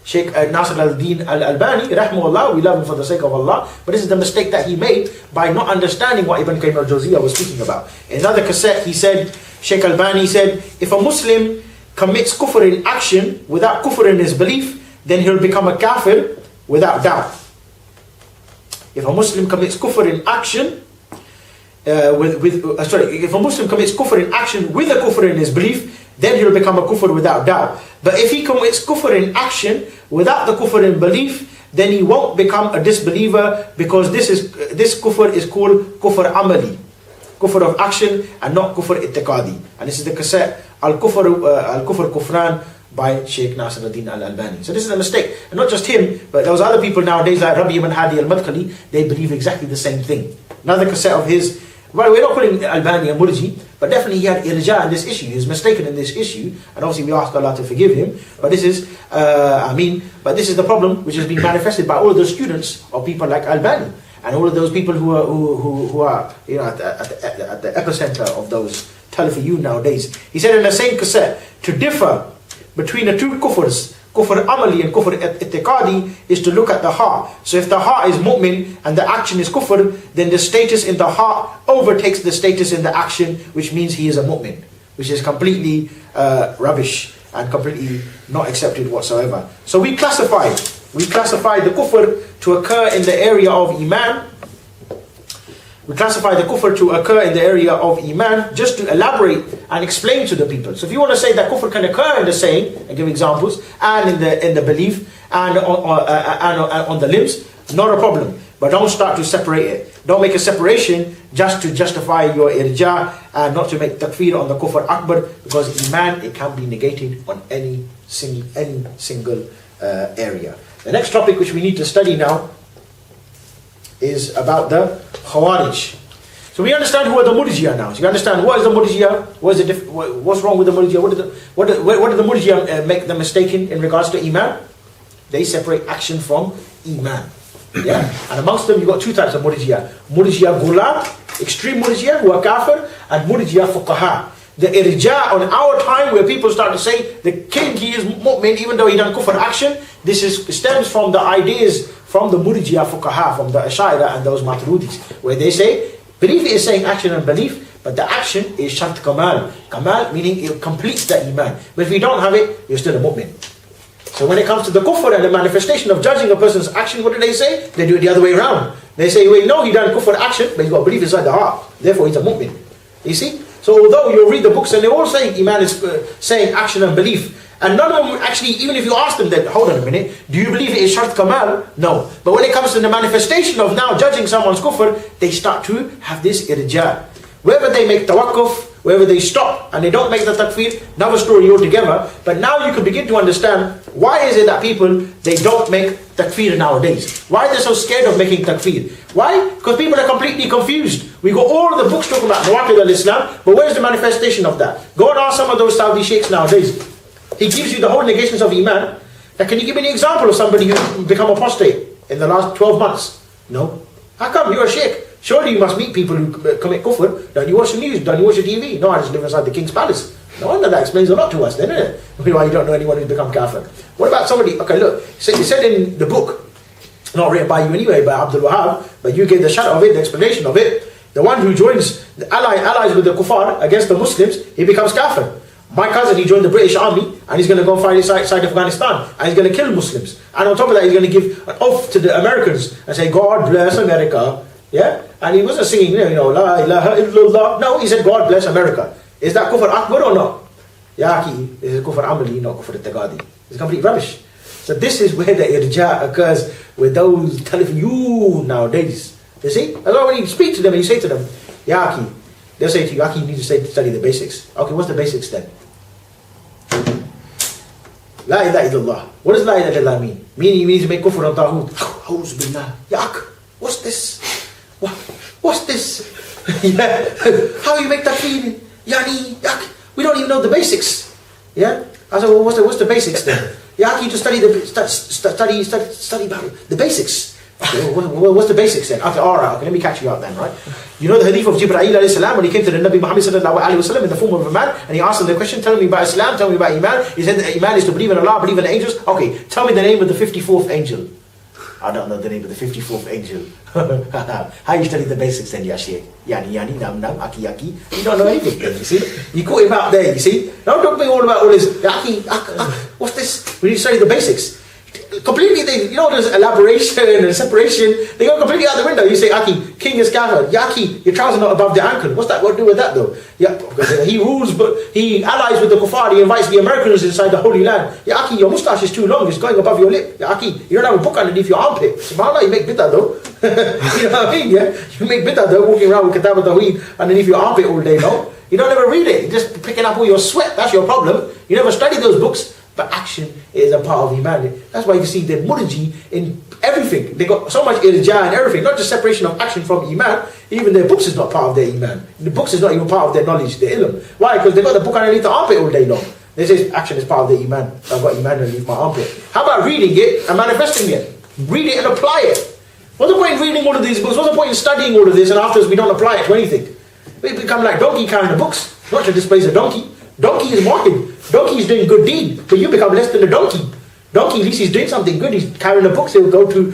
Sheikh Nasir al-Din al-Albani, rahmahullah, we love him for the sake of Allah, but this is the mistake that he made by not understanding what Ibn Qayyim al-Jawziyah was speaking about. In another cassette, he said, Sheikh Albani said, if a Muslim commits kufr in action without kufr in his belief, then he'll become a kafir without doubt. If a Muslim commits kufr in action, if a Muslim commits kufr in action with a kufr in his belief, then he'll become a kufr without doubt. But if he commits kufr in action without the kufr in belief, then he won't become a disbeliever, because this kufr is called kufr amali, kufr of action, and not kufr ittiqadi. And this is the cassette Al-Kufr Kufran by Sheikh Nasir al-Din al-Albani. So this is a mistake. And not just him, but there was other people nowadays like Rabi ibn Hadi al-Madkhali, they believe exactly the same thing. Another cassette of his, well, we're not calling Albani a Murji, but definitely he had irja in this issue. He was mistaken in this issue, and obviously we ask Allah to forgive him. But this is, but this is the problem which has been manifested by all of those students of people like Albani, and all of those people who are you know, at the epicenter of those Talafiyun nowadays. He said in the same cassette, to differ between the two kufrs, kufr amali and kufr ittiqadi, is to look at the heart. So if the heart is mu'min and the action is kufr, then the status in the heart overtakes the status in the action, which means he is a mu'min, which is completely rubbish and completely not accepted whatsoever. So we classify the kufr to occur in the area of iman. We classify the kufr to occur in the area of iman, just to elaborate and explain to the people. So if you want to say that kufr can occur in the saying, and give examples, and in the belief, and on the limbs, not a problem. But don't start to separate it. Don't make a separation just to justify your irja, and not to make takfir on the kufr akbar, because iman, it can be negated on any single area. The next topic which we need to study now is about the Khawarij. So we understand who are the Murji'a now. So you understand what is the Murji'a, what's wrong with the Murji'a, what do the Murji'a make the mistake in regards to Iman? They separate action from Iman. Yeah? And amongst them you've got two types of Murji'a. Murji'a Gulat, extreme Murji'a who are kafir, and Murji'a Fuqaha. The irja on our time, where people start to say the king, he is mu'min even though he done kufr action, this stems from the ideas from the Murji'a Fuqaha, from the Ash'ari and those Maturudis, where they say belief is saying action and belief, but the action is shart kamal. Kamal meaning it completes the iman. But if you don't have it, you're still a mu'min. So when it comes to the kufr and the manifestation of judging a person's action, what do they say? They do it the other way around. They say, well, no, he done kufr action, but he's got belief inside the heart, therefore he's a mu'min. You see? So although you read the books and they all say iman is saying action and belief, and none of them actually, even if you ask them that, hold on a minute, do you believe it is shart kamal? No. But when it comes to the manifestation of now judging someone's kufr, they start to have this irja. Wherever they make tawakkuf, wherever they stop and they don't make the takfir, another story altogether. But now you can begin to understand why is it that people, they don't make takfir nowadays. Why are they so scared of making takfir? Why? Because people are completely confused. We got all of the books talking about Nawaqid al-Islam, but where's the manifestation of that? Go and ask some of those Saudi sheikhs nowadays. He gives you the whole negations of iman. Now can you give me an example of somebody who become apostate in the last 12 months? No. How come? You're a sheikh. Surely you must meet people who commit kufr. Don't you watch the news? Don't you watch the TV? No, I just live inside the king's palace. No wonder that explains a lot to us then, isn't it? Why you don't know anyone who's become kafir. What about somebody, okay look, so you said in the book, not written by you anyway, by Abdul Wahab, but you gave the shadow of it, the explanation of it. The one who joins, the allies with the kuffar against the Muslims, he becomes kafir. My cousin, he joined the British army, and he's going to go fight inside Afghanistan, and he's going to kill Muslims. And on top of that, he's going to give an oath to the Americans, and say, God bless America. Yeah? And he wasn't singing, La ilaha illallah. No, he said, God bless America. Is that kufr akbar or not? Yaki, this is kufr amali, not kufr ittiqadi. It's complete rubbish. So this is where the irja occurs with those Talafiyun nowadays. You see? That's why when you speak to them and you say to them, Yaki, they'll say to you, Yaki, you need to study the basics. Okay, what's the basics then? La ilaha illallah. What does la ilaha illallah mean? Meaning you need to make kufr on ta'hud. A'udhu billah. Yak, what's this? What's this? Yeah. How you make takfir? Yani, yak. We don't even know the basics. Yeah? I said, well, what's the basics then? Yeah, you just study about the basics. Okay, what's the basics then? I said, alright, okay, let me catch you out then, right? You know the hadith of Jibreel alayhi salam when he came to the Nabi Muhammad sallallahu alayhi wa sallam in the form of a man, and he asked him the question, tell me about Islam, tell me about Iman. He said that Iman is to believe in Allah, believe in the angels. Okay, tell me the name of the 54th angel. I don't know the name of the 54th angel. How you study the basics then, ya Shaykh? Yani, nam, aki. You don't know anything then, you see? You caught him out there, you see? Don't talk to me all about all this, aki, what's this? When you study the basics. Completely, there's elaboration and separation. They go completely out the window. You say, Aki, king is kafir. Yeah, Aki, your trousers not above the ankle. What's that got to do with that though? Yeah, because he rules, but he allies with the kuffar. He invites the Americans inside the Holy Land. Yeah, Aki, your moustache is too long. It's going above your lip. Yeah, Aki, you don't have a book underneath your armpit. SubhanAllah, you make bid'ah though. You know what I mean? Yeah, you make bid'ah though, walking around with kitab al-tawheed underneath your armpit all day long. You don't ever read it. You're just picking up all your sweat. That's your problem. You never study those books. But action is a part of Iman. That's why you see the murji in everything. They got so much irja and everything. Not just separation of action from Iman. Even their books is not part of their Iman. The books is not even part of their knowledge, their ilm. Why? Because they got the book underneath the armpit all day long. They say action is part of their Iman. I've got Iman underneath my armpit. How about reading it and manifesting it? Read it and apply it. What's the point in reading all of these books? What's the point in studying all of this and afterwards we don't apply it to anything? We become like donkey carrying the books. Not to displace a donkey. Donkey is walking. Donkey is doing good deed, but you become less than a donkey. Donkey, at least he's doing something good. He's carrying the books. He'll go to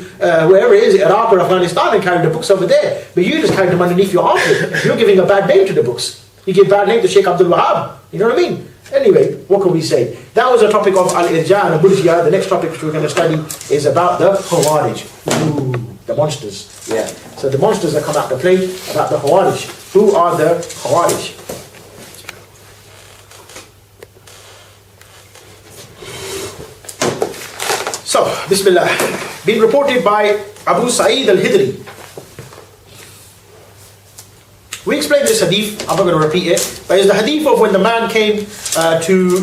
wherever it is, Iraq or Afghanistan, and carry the books over there. But you just carry them underneath your armpit. You're giving a bad name to the books. You give bad name to Sheikh Abdul Wahab. You know what I mean? Anyway, what can we say? That was a topic of Al-Irja and Al-Murji'ah. The next topic which we're going to study is about the Khawarij. Ooh, the monsters. Yeah. So the monsters that come out to play about the Khawarij. Who are the Khawarij? So, Bismillah, been reported by Abu Sa'id al-Hidri. We explained this hadith, I'm not going to repeat it, but it's the hadith of when the man came to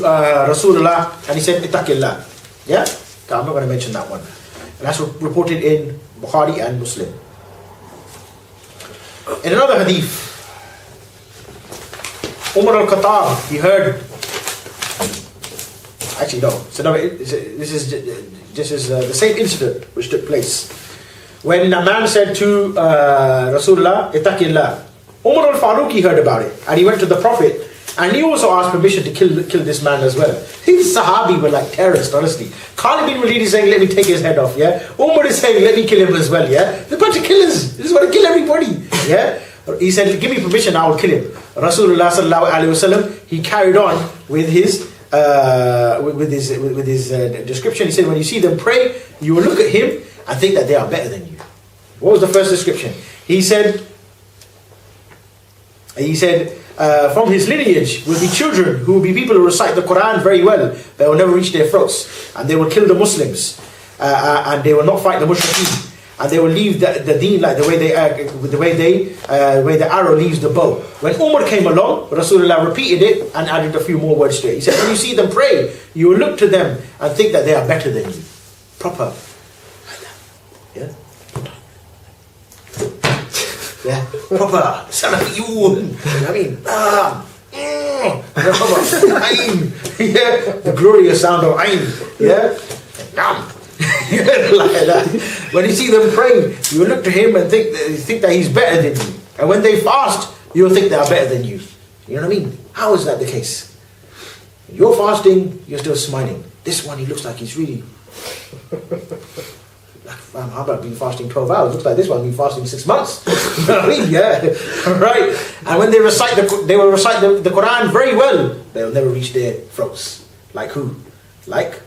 Rasulullah and he said, Ittaqillah. Yeah? I'm not going to mention that one. And that's reported in Bukhari and Muslim. In another hadith, Umar al-Khattab, he heard, actually no, so no, this is the same incident which took place. When a man said to Rasulullah, Ittaqillah, Umar al-Faruqi heard about it and he went to the Prophet and he also asked permission to kill this man as well. These Sahabi were like terrorists, honestly. Khalid bin Waleed is saying, let me take his head off, yeah? Umar is saying, let me kill him as well, yeah? They're a bunch of killers. They just want to kill everybody, yeah? He said, give me permission, I will kill him. Rasulullah sallallahu alayhi wa sallam, he carried on with his description. He said, when you see them pray, you will look at him and think that they are better than you. What was the first description? He said, from his lineage will be children who will be people who recite the Quran very well. They will never reach their throats, and they will kill the Muslims, and they will not fight the mushrikeen, and they will leave the deen like the way the arrow leaves the bow. When Umar came along, Rasulullah repeated it and added a few more words to it. He said, when you see them pray, you will look to them and think that they are better than you. Proper. Yeah. Yeah, proper Salafiyun. I mean, yeah, the glorious sound of Ain. Yeah, like that. When you see them praying, you will look to him and think that he's better than you. And when they fast, you'll think they are better than you. You know what I mean? How is that the case? You're fasting, you're still smiling. This one, he looks like he's really. How about being fasting 12 hours? Looks like this one been fasting 6 months. You know what I mean? Yeah. Right. And when they will recite the Quran very well, they'll never reach their throats. Like who? Like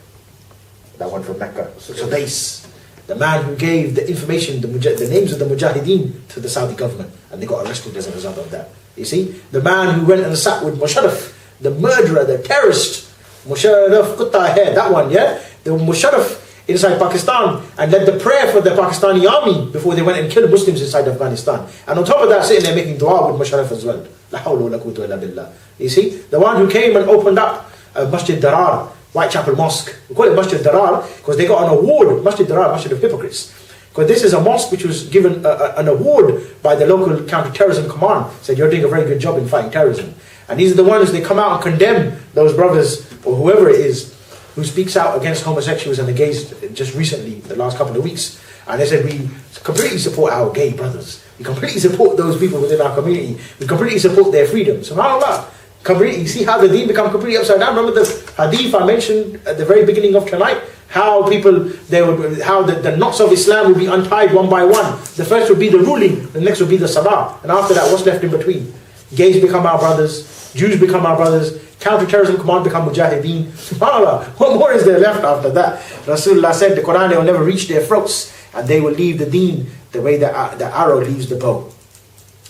that one from Mecca. Sudais. The man who gave the information, the names of the Mujahideen to the Saudi government, and they got arrested as a result of that. You see? The man who went and sat with Musharraf, the murderer, the terrorist, Musharraf Kutta Hai, that one, yeah? The Musharraf inside Pakistan and led the prayer for the Pakistani army before they went and killed Muslims inside Afghanistan. And on top of that, sitting there making dua with Musharraf as well. La hawla wa la quwwata illa billah. You see? The one who came and opened up Masjid Darar, Whitechapel Mosque. We call it Masjid Darar because they got an award, Masjid Darar, Masjid of Hypocrites. Because this is a mosque which was given an award by the local counter-terrorism command. Said, you're doing a very good job in fighting terrorism. And these are the ones, they come out and condemn those brothers, or whoever it is, who speaks out against homosexuals and the gays just recently, the last couple of weeks. And they said, we completely support our gay brothers. We completely support those people within our community. We completely support their freedom. SubhanAllah. Completely, you see how the deen become completely upside down. Remember the hadith I mentioned at the very beginning of tonight? How the knots of Islam will be untied one by one. The first would be the ruling, the next would be the salah. And after that, what's left in between? Gays become our brothers, Jews become our brothers, counter-terrorism command become mujahideen. SubhanAllah, what more is there left after that? Rasulullah said, the Quran, they will never reach their throats, and they will leave the deen the way the arrow leaves the bow.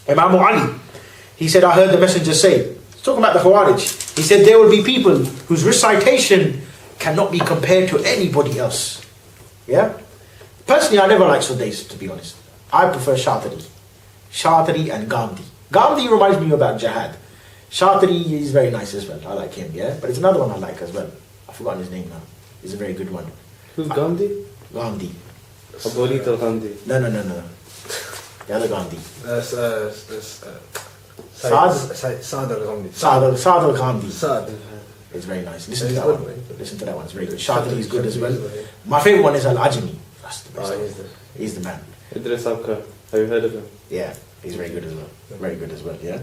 Imam Ali, he said, I heard the messenger say, talking about the Khawarij, he said there will be people whose recitation cannot be compared to anybody else. Yeah? Personally, I never liked Sudais, to be honest. I prefer Shatri and Gandhi. Gandhi reminds me about Jihad. Shatri is very nice as well. I like him, yeah? But it's another one I like as well. I've forgotten his name now. He's a very good one. Who's Gandhi? Gandhi. Waleed or Gandhi? No. The other Gandhi. Saad al-Ghamdi. Saad al-Ghamdi. Saad. It's very nice. Listen to that one. Listen to that one. It's very good. Shatri is good as well. My favorite one is Al-Ajmi. That's the best. He's the man. Idris Abkar. Have you heard of him? Yeah, he's very good as well. Very good as well, yeah.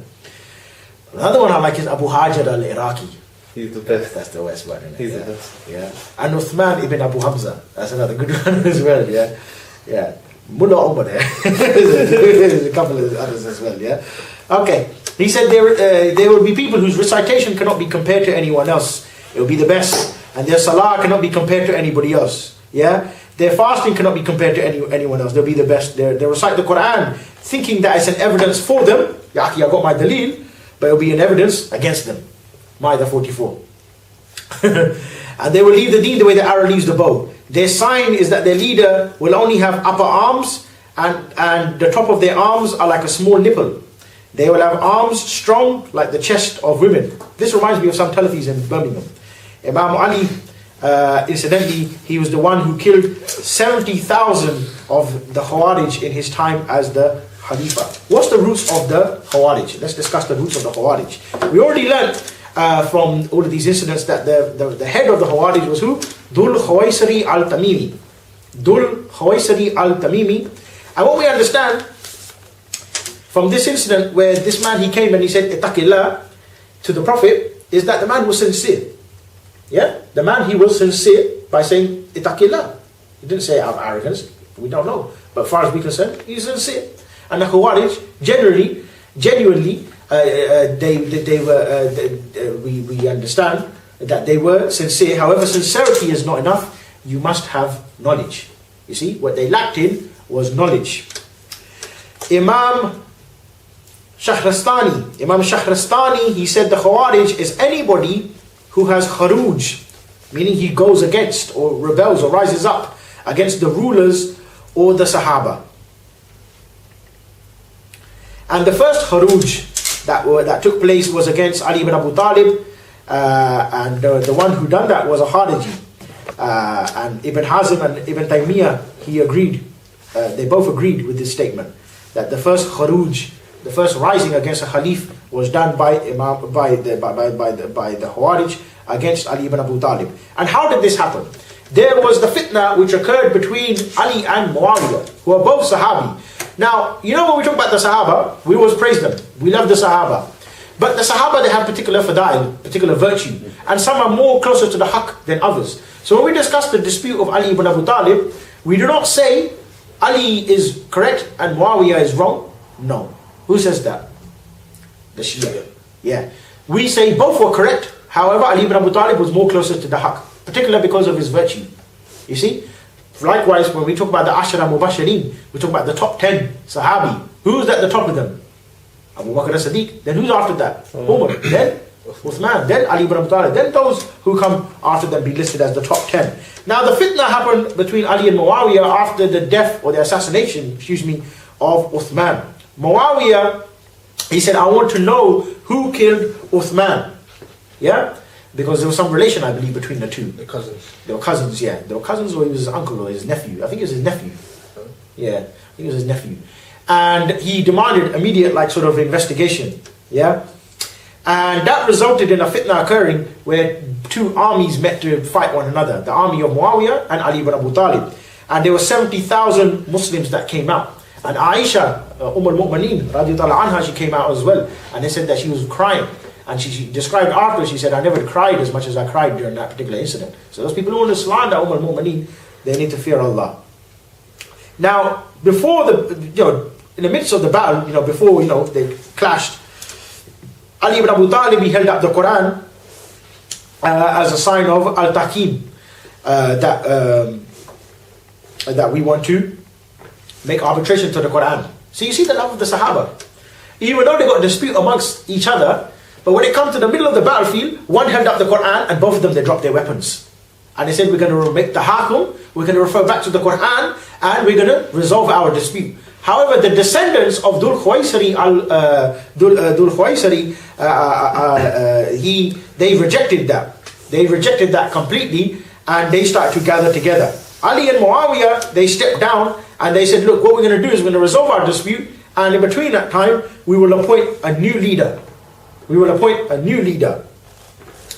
Another one I like is Abu Hajar al-Iraqi. He's the best. That's the worst one, isn't it? He's yeah. the best. Yeah. And Uthman ibn Abu Hamza. That's another good one as well, yeah. Yeah. Mullah Omar there. There's a couple of others as well, yeah. Okay. He said there will be people whose recitation cannot be compared to anyone else. It will be the best. And their salah cannot be compared to anybody else. Yeah. Their fasting cannot be compared to anyone else. They'll be the best. They recite the Quran thinking that it's an evidence for them. Ya akhi, I got my dalil. But it will be an evidence against them. Ma'idah 44. And they will leave the deen the way the arrow leaves the bow. Their sign is that their leader will only have upper arms, and the top of their arms are like a small nipple. They will have arms strong like the chest of women. This reminds me of some Talafis in Birmingham. Imam Ali, incidentally, he was the one who killed 70,000 of the Khawarij in his time as the Khalifa. What's the roots of the Khawarij? Let's discuss the roots of the Khawarij. We already learned from all of these incidents that the head of the Khawarij was who? Dhul Khawaisari al-Tamimi. Dhul Khawaisari al-Tamimi. And what we understand from this incident where this man, he came and he said, Ittaqillah, to the Prophet, is that the man was sincere. Yeah? The man, he was sincere by saying, Ittaqillah. He didn't say it out of arrogance. We don't know. But as far as we're concerned, he's sincere. And the Khawarij, genuinely, we understand that they were sincere. However, sincerity is not enough. You must have knowledge. You see, what they lacked in was knowledge. Imam Shahrastani, he said the Khawarij is anybody who has kharuj, meaning he goes against or rebels or rises up against the rulers or the Sahaba. And the first kharuj that took place was against Ali ibn Abu Talib, and the one who done that was a Khariji. And Ibn Hazm and Ibn Taymiyyah, he agreed, they both agreed with this statement, that the first kharuj, the first rising against a Khalif was done by the Khawarij against Ali ibn Abu Talib. And how did this happen? There was the fitna which occurred between Ali and Muawiyah, who are both Sahabi. Now, you know when we talk about the Sahaba, we always praise them. We love the Sahaba. But the Sahaba, they have particular fadail, particular virtue. And some are more closer to the haqq than others. So when we discuss the dispute of Ali ibn Abu Talib, we do not say Ali is correct and Muawiyah is wrong. No. Who says that? The Shia. Yeah. We say both were correct. However, Ali ibn Abu Talib was more closer to the haqq, particularly because of his virtue. You see? Likewise, when we talk about the Ashara Mubashirin, we talk about the top 10 Sahabi. Who's at the top of them? Abu Bakr as-Siddiq. Then who's after that? Umar. Then Uthman. Then Ali ibn Abu Talib. Then those who come after them be listed as the top 10. Now the fitna happened between Ali and Muawiyah after the death or the assassination, of Uthman. Muawiyah, he said, I want to know who killed Uthman. Yeah? Because there was some relation, I believe, between the two. The cousins. They were cousins, yeah. They were cousins, or he was his uncle or his nephew. I think it was his nephew. Yeah, I think it was his nephew. And he demanded immediate, sort of investigation. Yeah? And that resulted in a fitna occurring where two armies met to fight one another, the army of Muawiyah and Ali ibn Abu Talib. And there were 70,000 Muslims that came out. And Aisha, al-Mu'mineen, radiallahu anha, she came out as well. And they said that she was crying. And she described after, she said, I never cried as much as I cried during that particular incident. So those people who want to slander al-Mu'mineen, they need to fear Allah. Now, before in the midst of the battle, before, they clashed, Ali ibn Abu Talib, he held up the Quran as a sign of al-Tahkim, that we want to make arbitration to the Quran. So you see the love of the Sahaba. Even though they got a dispute amongst each other, but when it comes to the middle of the battlefield, one held up the Quran and both of them, they dropped their weapons. And they said, we're going to make the hakum, we're going to refer back to the Quran, and we're going to resolve our dispute. However, the descendants of Dhul Khuwaisari, they rejected that. They rejected that completely, and they started to gather together. Ali and Muawiyah, they stepped down, and they said, look, what we're going to do is we're going to resolve our dispute, and in between that time, we will appoint a new leader. We will appoint a new leader.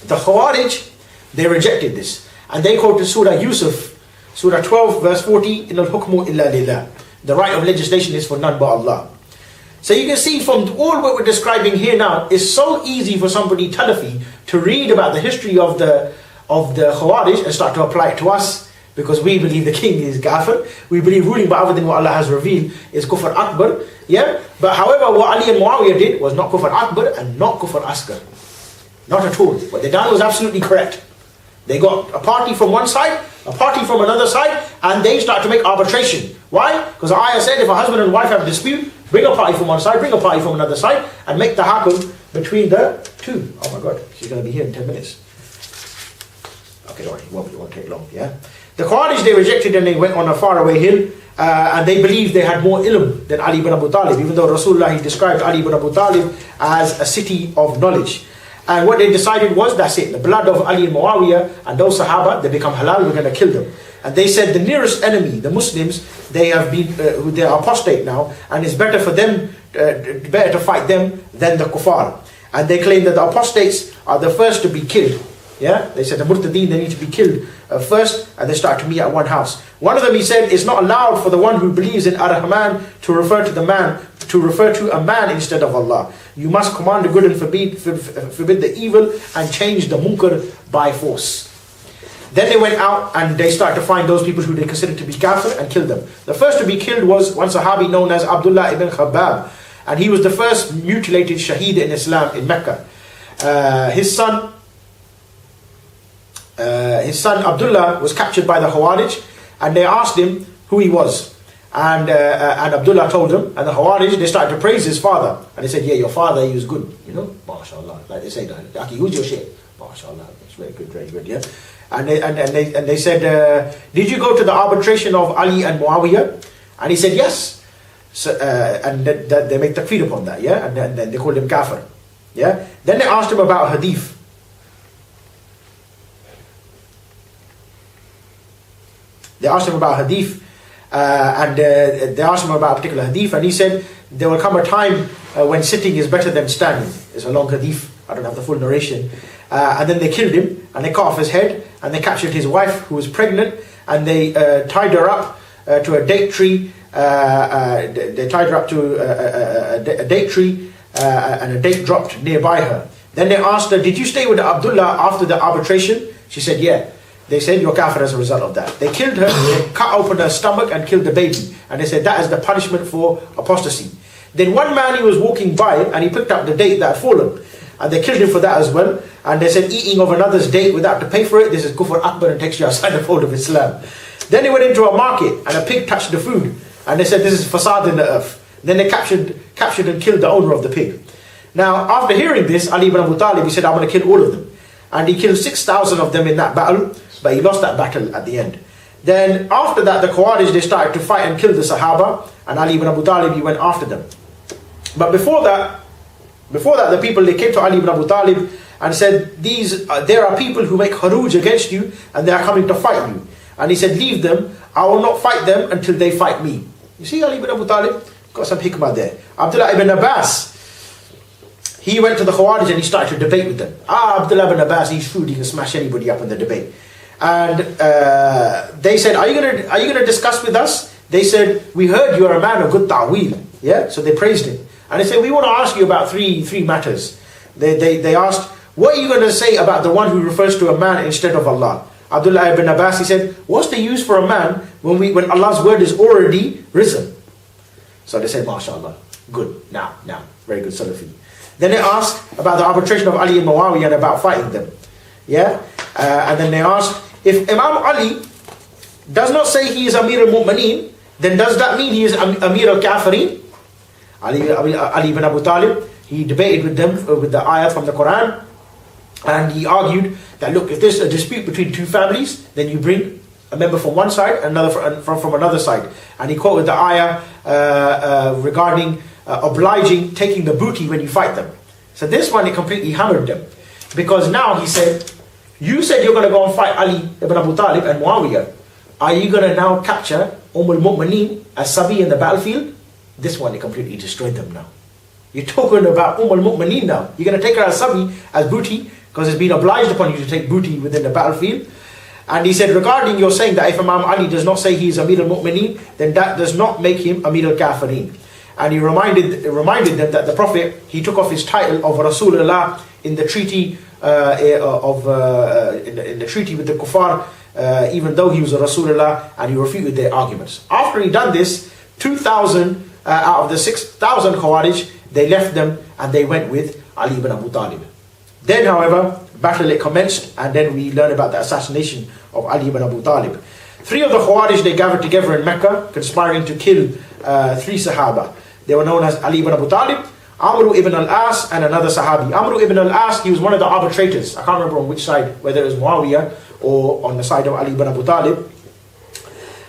The Khawarij, they rejected this. And they quoted Surah Yusuf, Surah 12, verse 40, إِنَ الْحُكْمُ إِلَّا لِلَّهِ. The right of legislation is for none but Allah. So you can see from all what we're describing here now, it's so easy for somebody, Talafi, to read about the history of the Khawarij and start to apply it to us, because we believe the king is Kafir. We believe ruling by other than what Allah has revealed is Kufr Akbar. Yeah? But however, what Ali and Muawiyah did was not Kufr Akbar and not Kufr Asghar. Not at all. What they done was absolutely correct. They got a party from one side, a party from another side, and they start to make arbitration. Why? Because the ayah said if a husband and wife have a dispute, bring a party from one side, bring a party from another side, and make the hakum between the two. Oh my God, she's going to be here in 10 minutes. Okay, don't worry, it won't take long, yeah? The Khawarij, they rejected and they went on a faraway hill, and they believed they had more ilm than Ali ibn Abu Talib, even though Rasulullah, he described Ali ibn Abu Talib as a city of knowledge. And what they decided was, that's it, the blood of Ali and Muawiyah and those Sahaba, they become halal, we're going to kill them. And they said the nearest enemy, the Muslims, they have been, they are apostate now, and it's better for them, better to fight them than the kuffar. And they claim that the apostates are the first to be killed. Yeah, they said the murtadeen, they need to be killed first, and they start to meet at one house. One of them, he said, it's not allowed for the one who believes in Ar-Rahman to refer to a man instead of Allah. You must command the good and forbid the evil and change the munkar by force. Then they went out and they started to find those people who they considered to be kafir and killed them. The first to be killed was one Sahabi known as Abdullah ibn Khabbab, and he was the first mutilated shaheed in Islam in Mecca. His son Abdullah was captured by the Khawarij, and they asked him who he was. And Abdullah told them, and the Khawarij, they started to praise his father. And they said, yeah, your father, he was good, mashallah. Like they say, Aki, who's your shaykh? Mashallah, that's very good, yeah. And they said, did you go to the arbitration of Ali and Muawiyah? And he said, yes. So, and they make takfeer upon that, yeah. And then they called him kafir, yeah. Then they asked him about hadith. They asked him about hadith, and they asked him about a particular hadith, and he said, there will come a time when sitting is better than standing. It's a long hadith, I don't have the full narration. And then they killed him, and they cut off his head, and they captured his wife, who was pregnant, and they tied her up to a date tree. They tied her up to a date tree, and a date dropped nearby her. Then they asked her, did you stay with Abdullah after the arbitration? She said, yeah. They said, you're kafir as a result of that. They killed her, they cut open her stomach and killed the baby. And they said, that is the punishment for apostasy. Then one man, he was walking by, and he picked up the date that had fallen. And they killed him for that as well. And they said, eating of another's date without to pay for it, this is kufr akbar and takes you outside the fold of Islam. Then they went into a market, and a pig touched the food. And they said, this is fasad in the earth. Then they captured and killed the owner of the pig. Now, after hearing this, Ali ibn Abu Talib, he said, I'm going to kill all of them. And he killed 6,000 of them in that battle. But he lost that battle at the end. Then after that, the Khawarij, they started to fight and kill the Sahaba, and Ali ibn Abu Talib, he went after them. But before that, the people, they came to Ali ibn Abu Talib and said, there are people who make khuruj against you, and they are coming to fight you. And he said, leave them, I will not fight them until they fight me. You see Ali ibn Abu Talib? Got some hikmah there. Abdullah ibn Abbas, he went to the Khawarij and he started to debate with them. Abdullah ibn Abbas, he's food, he can smash anybody up in the debate. And they said, are you gonna discuss with us? They said, we heard you are a man of good ta'wil. Yeah, so they praised him. And they said, we want to ask you about three matters. They asked, what are you going to say about the one who refers to a man instead of Allah? Abdullah ibn Abbas, he said, what's the use for a man when Allah's word is already risen? So they said, MashaAllah, good, now, very good Salafi. Then they asked about the arbitration of Ali and Muawiyah and about fighting them. Yeah, and then they asked, if Imam Ali does not say he is Amir al-Mu'mineen, then does that mean he is Amir al-Kafirin? Ali ibn Abu Talib, he debated with them with the ayat from the Quran, and he argued that look, if there's a dispute between two families, then you bring a member from one side and another from another side. And he quoted the ayah regarding obliging taking the booty when you fight them. So this one, he completely hammered them, because now he said, you said you're going to go and fight Ali ibn Abu Talib and Muawiyah. Are you going to now capture al-Mu'mineen as Sabi in the battlefield? This one, he completely destroyed them now. You're talking about al-Mu'mineen now. You're going to take her as Sabi, as booty, because it's been obliged upon you to take booty within the battlefield. And he said, regarding your saying that if Imam Ali does not say he is Amir al-Mu'mineen, then that does not make him Amir al-Kafirin. And he reminded them that the Prophet, he took off his title of Rasulullah in the treaty in the treaty with the Kuffar, even though he was a Rasulullah, and he refuted their arguments. After he done this, 2,000 out of the 6,000 Khawarij, they left them and they went with Ali ibn Abu Talib. Then, however, battle it commenced, and then we learn about the assassination of Ali ibn Abu Talib. 3 of the Khawarij, they gathered together in Mecca, conspiring to kill 3 Sahaba. They were known as Ali ibn Abu Talib, Amr ibn al-As, and another Sahabi. Amr ibn al-As, he was one of the arbitrators. I can't remember on which side, whether it was Muawiyah or on the side of Ali ibn Abu Talib.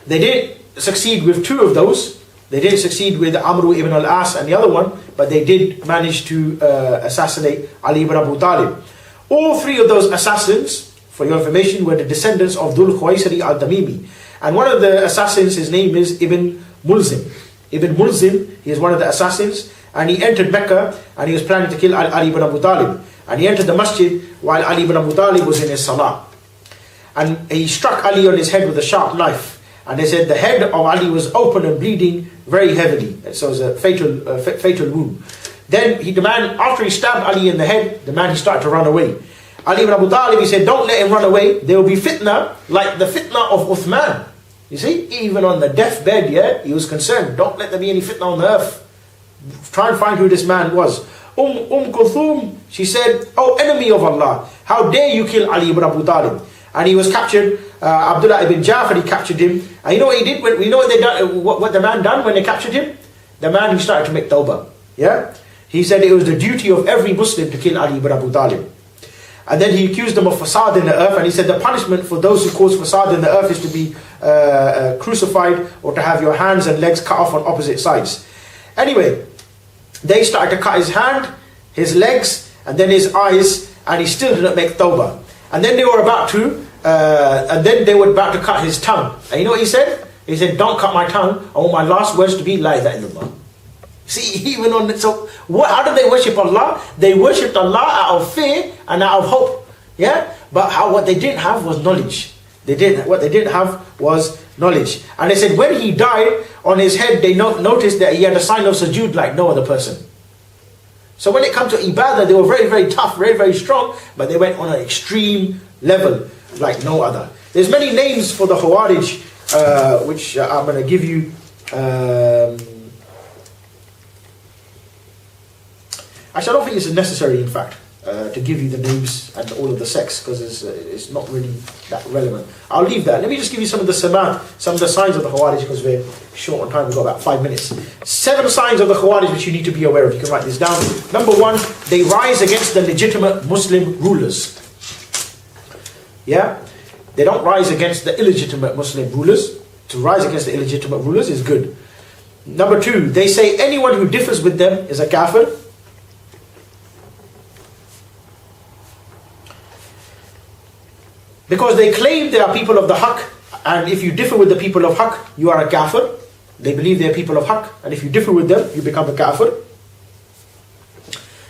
They did succeed with 2 of those. They didn't succeed with Amr ibn al-As and the other one, but they did manage to assassinate Ali ibn Abu Talib. All 3 of those assassins, for your information, were the descendants of Dhul Khuwaisari al-Tamimi. And one of the assassins, his name is Ibn Mulzim. Ibn Mulzim, he is one of the assassins, and he entered Mecca and he was planning to kill Ali ibn Abu Talib. And he entered the masjid while Ali ibn Abu Talib was in his salah. And he struck Ali on his head with a sharp knife. And they said the head of Ali was open and bleeding very heavily. So it was a fatal wound. Then the man, after he stabbed Ali in the head, the man, he started to run away. Ali ibn Abu Talib, he said, don't let him run away. There will be fitna like the fitna of Uthman. You see, even on the deathbed, yeah, he was concerned. Don't let there be any fitna on the earth. Try and find who this man was. Kulthum, she said, oh enemy of Allah, how dare you kill Ali ibn Abu Talib? And he was captured. Abdullah ibn Jafar, he captured him. And you know what he did? We know what they done. What the man done when they captured him? The man, he started to make tawbah. Yeah, he said it was the duty of every Muslim to kill Ali ibn Abu Talib. And then he accused them of fasad in the earth, and he said the punishment for those who cause fasad in the earth is to be crucified, or to have your hands and legs cut off on opposite sides. Anyway, they started to cut his hand, his legs, and then his eyes, and he still didn't make tawbah. And then they were about to cut his tongue. And you know what he said? He said, don't cut my tongue. I want my last words to be La ilaha illallah. See, even on so how did they worship Allah? They worshipped Allah out of fear and out of hope. Yeah? But what they didn't have was knowledge. What they didn't have was knowledge. And they said when he died, on his head they noticed that he had a sign of sujood like no other person. So when it comes to ibadah, they were very, very tough, very, very strong, but they went on an extreme level like no other. There's many names for the Khawarij, which I'm going to give you. Actually, I don't think it's necessary, in fact, to give you the names and all of the sects, because it's not really that relevant. I'll leave that. Let me just give you some of the samat, some of the signs of the Khawarij, because we're short on time. We've got about 5 minutes. 7 signs of the Khawarij which you need to be aware of. You can write this down. Number 1, they rise against the legitimate Muslim rulers. Yeah? They don't rise against the illegitimate Muslim rulers. To rise against the illegitimate rulers is good. Number 2, they say anyone who differs with them is a kafir. Because they claim they are people of the haqq, and if you differ with the people of haqq, you are a kafir. They believe they are people of haqq, and if you differ with them, you become a kafir.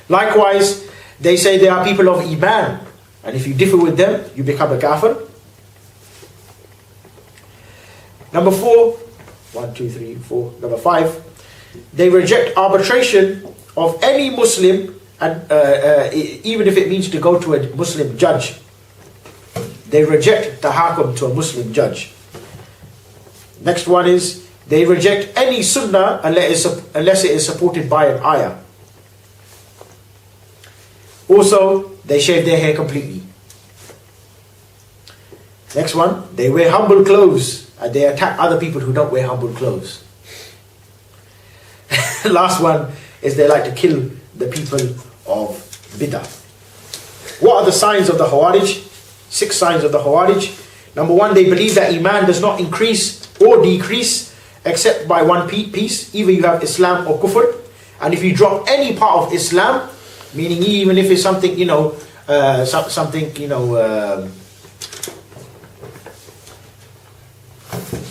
Likewise, they say they are people of Iman, and if you differ with them, you become a kafir. Number 4, 1, 2, 3, 4. Number 5, they reject arbitration of any Muslim, and even if it means to go to a Muslim judge. They reject tahakum to a Muslim judge. Next one is, they reject any sunnah unless it is supported by an ayah. Also, they shave their hair completely. Next one, they wear humble clothes and they attack other people who don't wear humble clothes. Last one is they like to kill the people of bid'ah. What are the signs of the Khawarij? 6 signs of the Khawarij. Number 1, they believe that Iman does not increase or decrease except by one piece. Either you have Islam or Kufr. And if you drop any part of Islam, meaning even if it's something,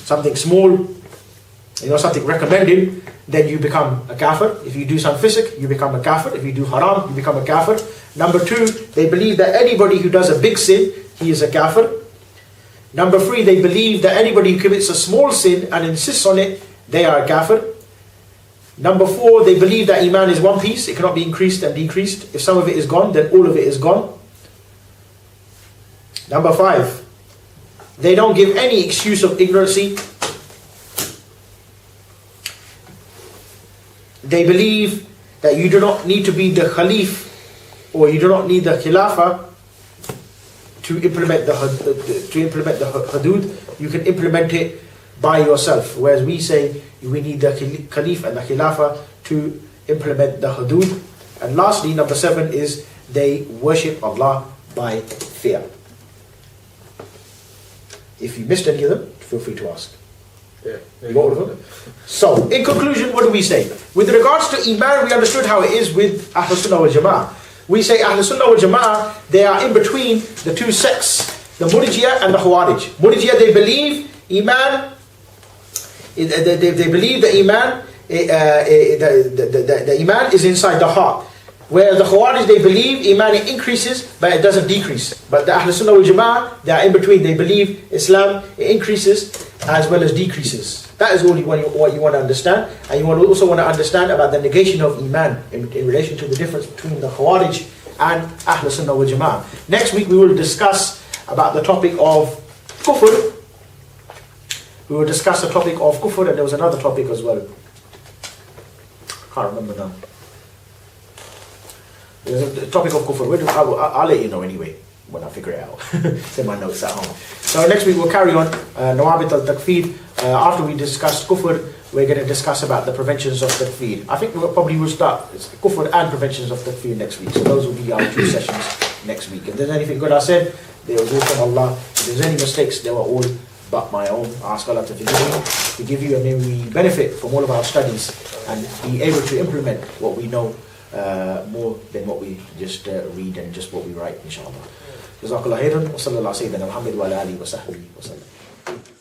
something small, something recommended, then you become a kafir. If you do some fisq, you become a kafir. If you do haram, you become a kafir. Number 2, they believe that anybody who does a big sin, he is a kafir. Number 3, they believe that anybody who commits a small sin and insists on it, they are a kafir. Number 4, they believe that Iman is one piece, it cannot be increased and decreased. If some of it is gone, then all of it is gone. Number 5, they don't give any excuse of ignorancy. They believe that you do not need to be the Khalif, or you do not need the Khilafah to implement the hudud. You can implement it by yourself. Whereas we say we need the Khalif and the Khilafah to implement the hudud. And lastly, number 7 is they worship Allah by fear. If you missed any of them, feel free to ask. All of them. So, in conclusion, what do we say? With regards to Iman, we understood how it is with Ahl Sunnah wal Jama'ah. We say Ahl Sunnah wal Jama'ah, they are in between the 2 sects, the Murjiyah and the Khawarij. Murjiyah, they believe Iman, they believe the Iman, the Iman is inside the heart. Whereas the Khawarij, they believe Iman, it increases, but it doesn't decrease. But the Ahl Sunnah wal Jama'ah, they are in between. They believe Islam, it increases as well as decreases. That is all what you want to understand. And you also want to understand about the negation of Iman in relation to the difference between the Khawarij and Ahl Sunnah wal Jama'ah. Next week we will discuss about the topic of Kufr. We will discuss the topic of Kufr, and there was another topic as well. Can't remember now. There's a topic of Kufr. I'll let you know anyway when I figure it out. It's in my notes at home. So next week we'll carry on Nawabit al-Takfeer. After we discuss Kufr, we're going to discuss about the preventions of Takfeer. I think we'll start Kufr and preventions of Takfeer next week. So those will be our 2 sessions next week. If there's anything good I said, they was all from Allah. If there's any mistakes, they were all but my own. I ask Allah to forgive you, and may we benefit from all of our studies and be able to implement what we know more than what we just read and just what we write, inshallah. Jazakallah khairan, wa sallallahu alayhi wa sallam, wa alihi wa sahbihi wa sallam.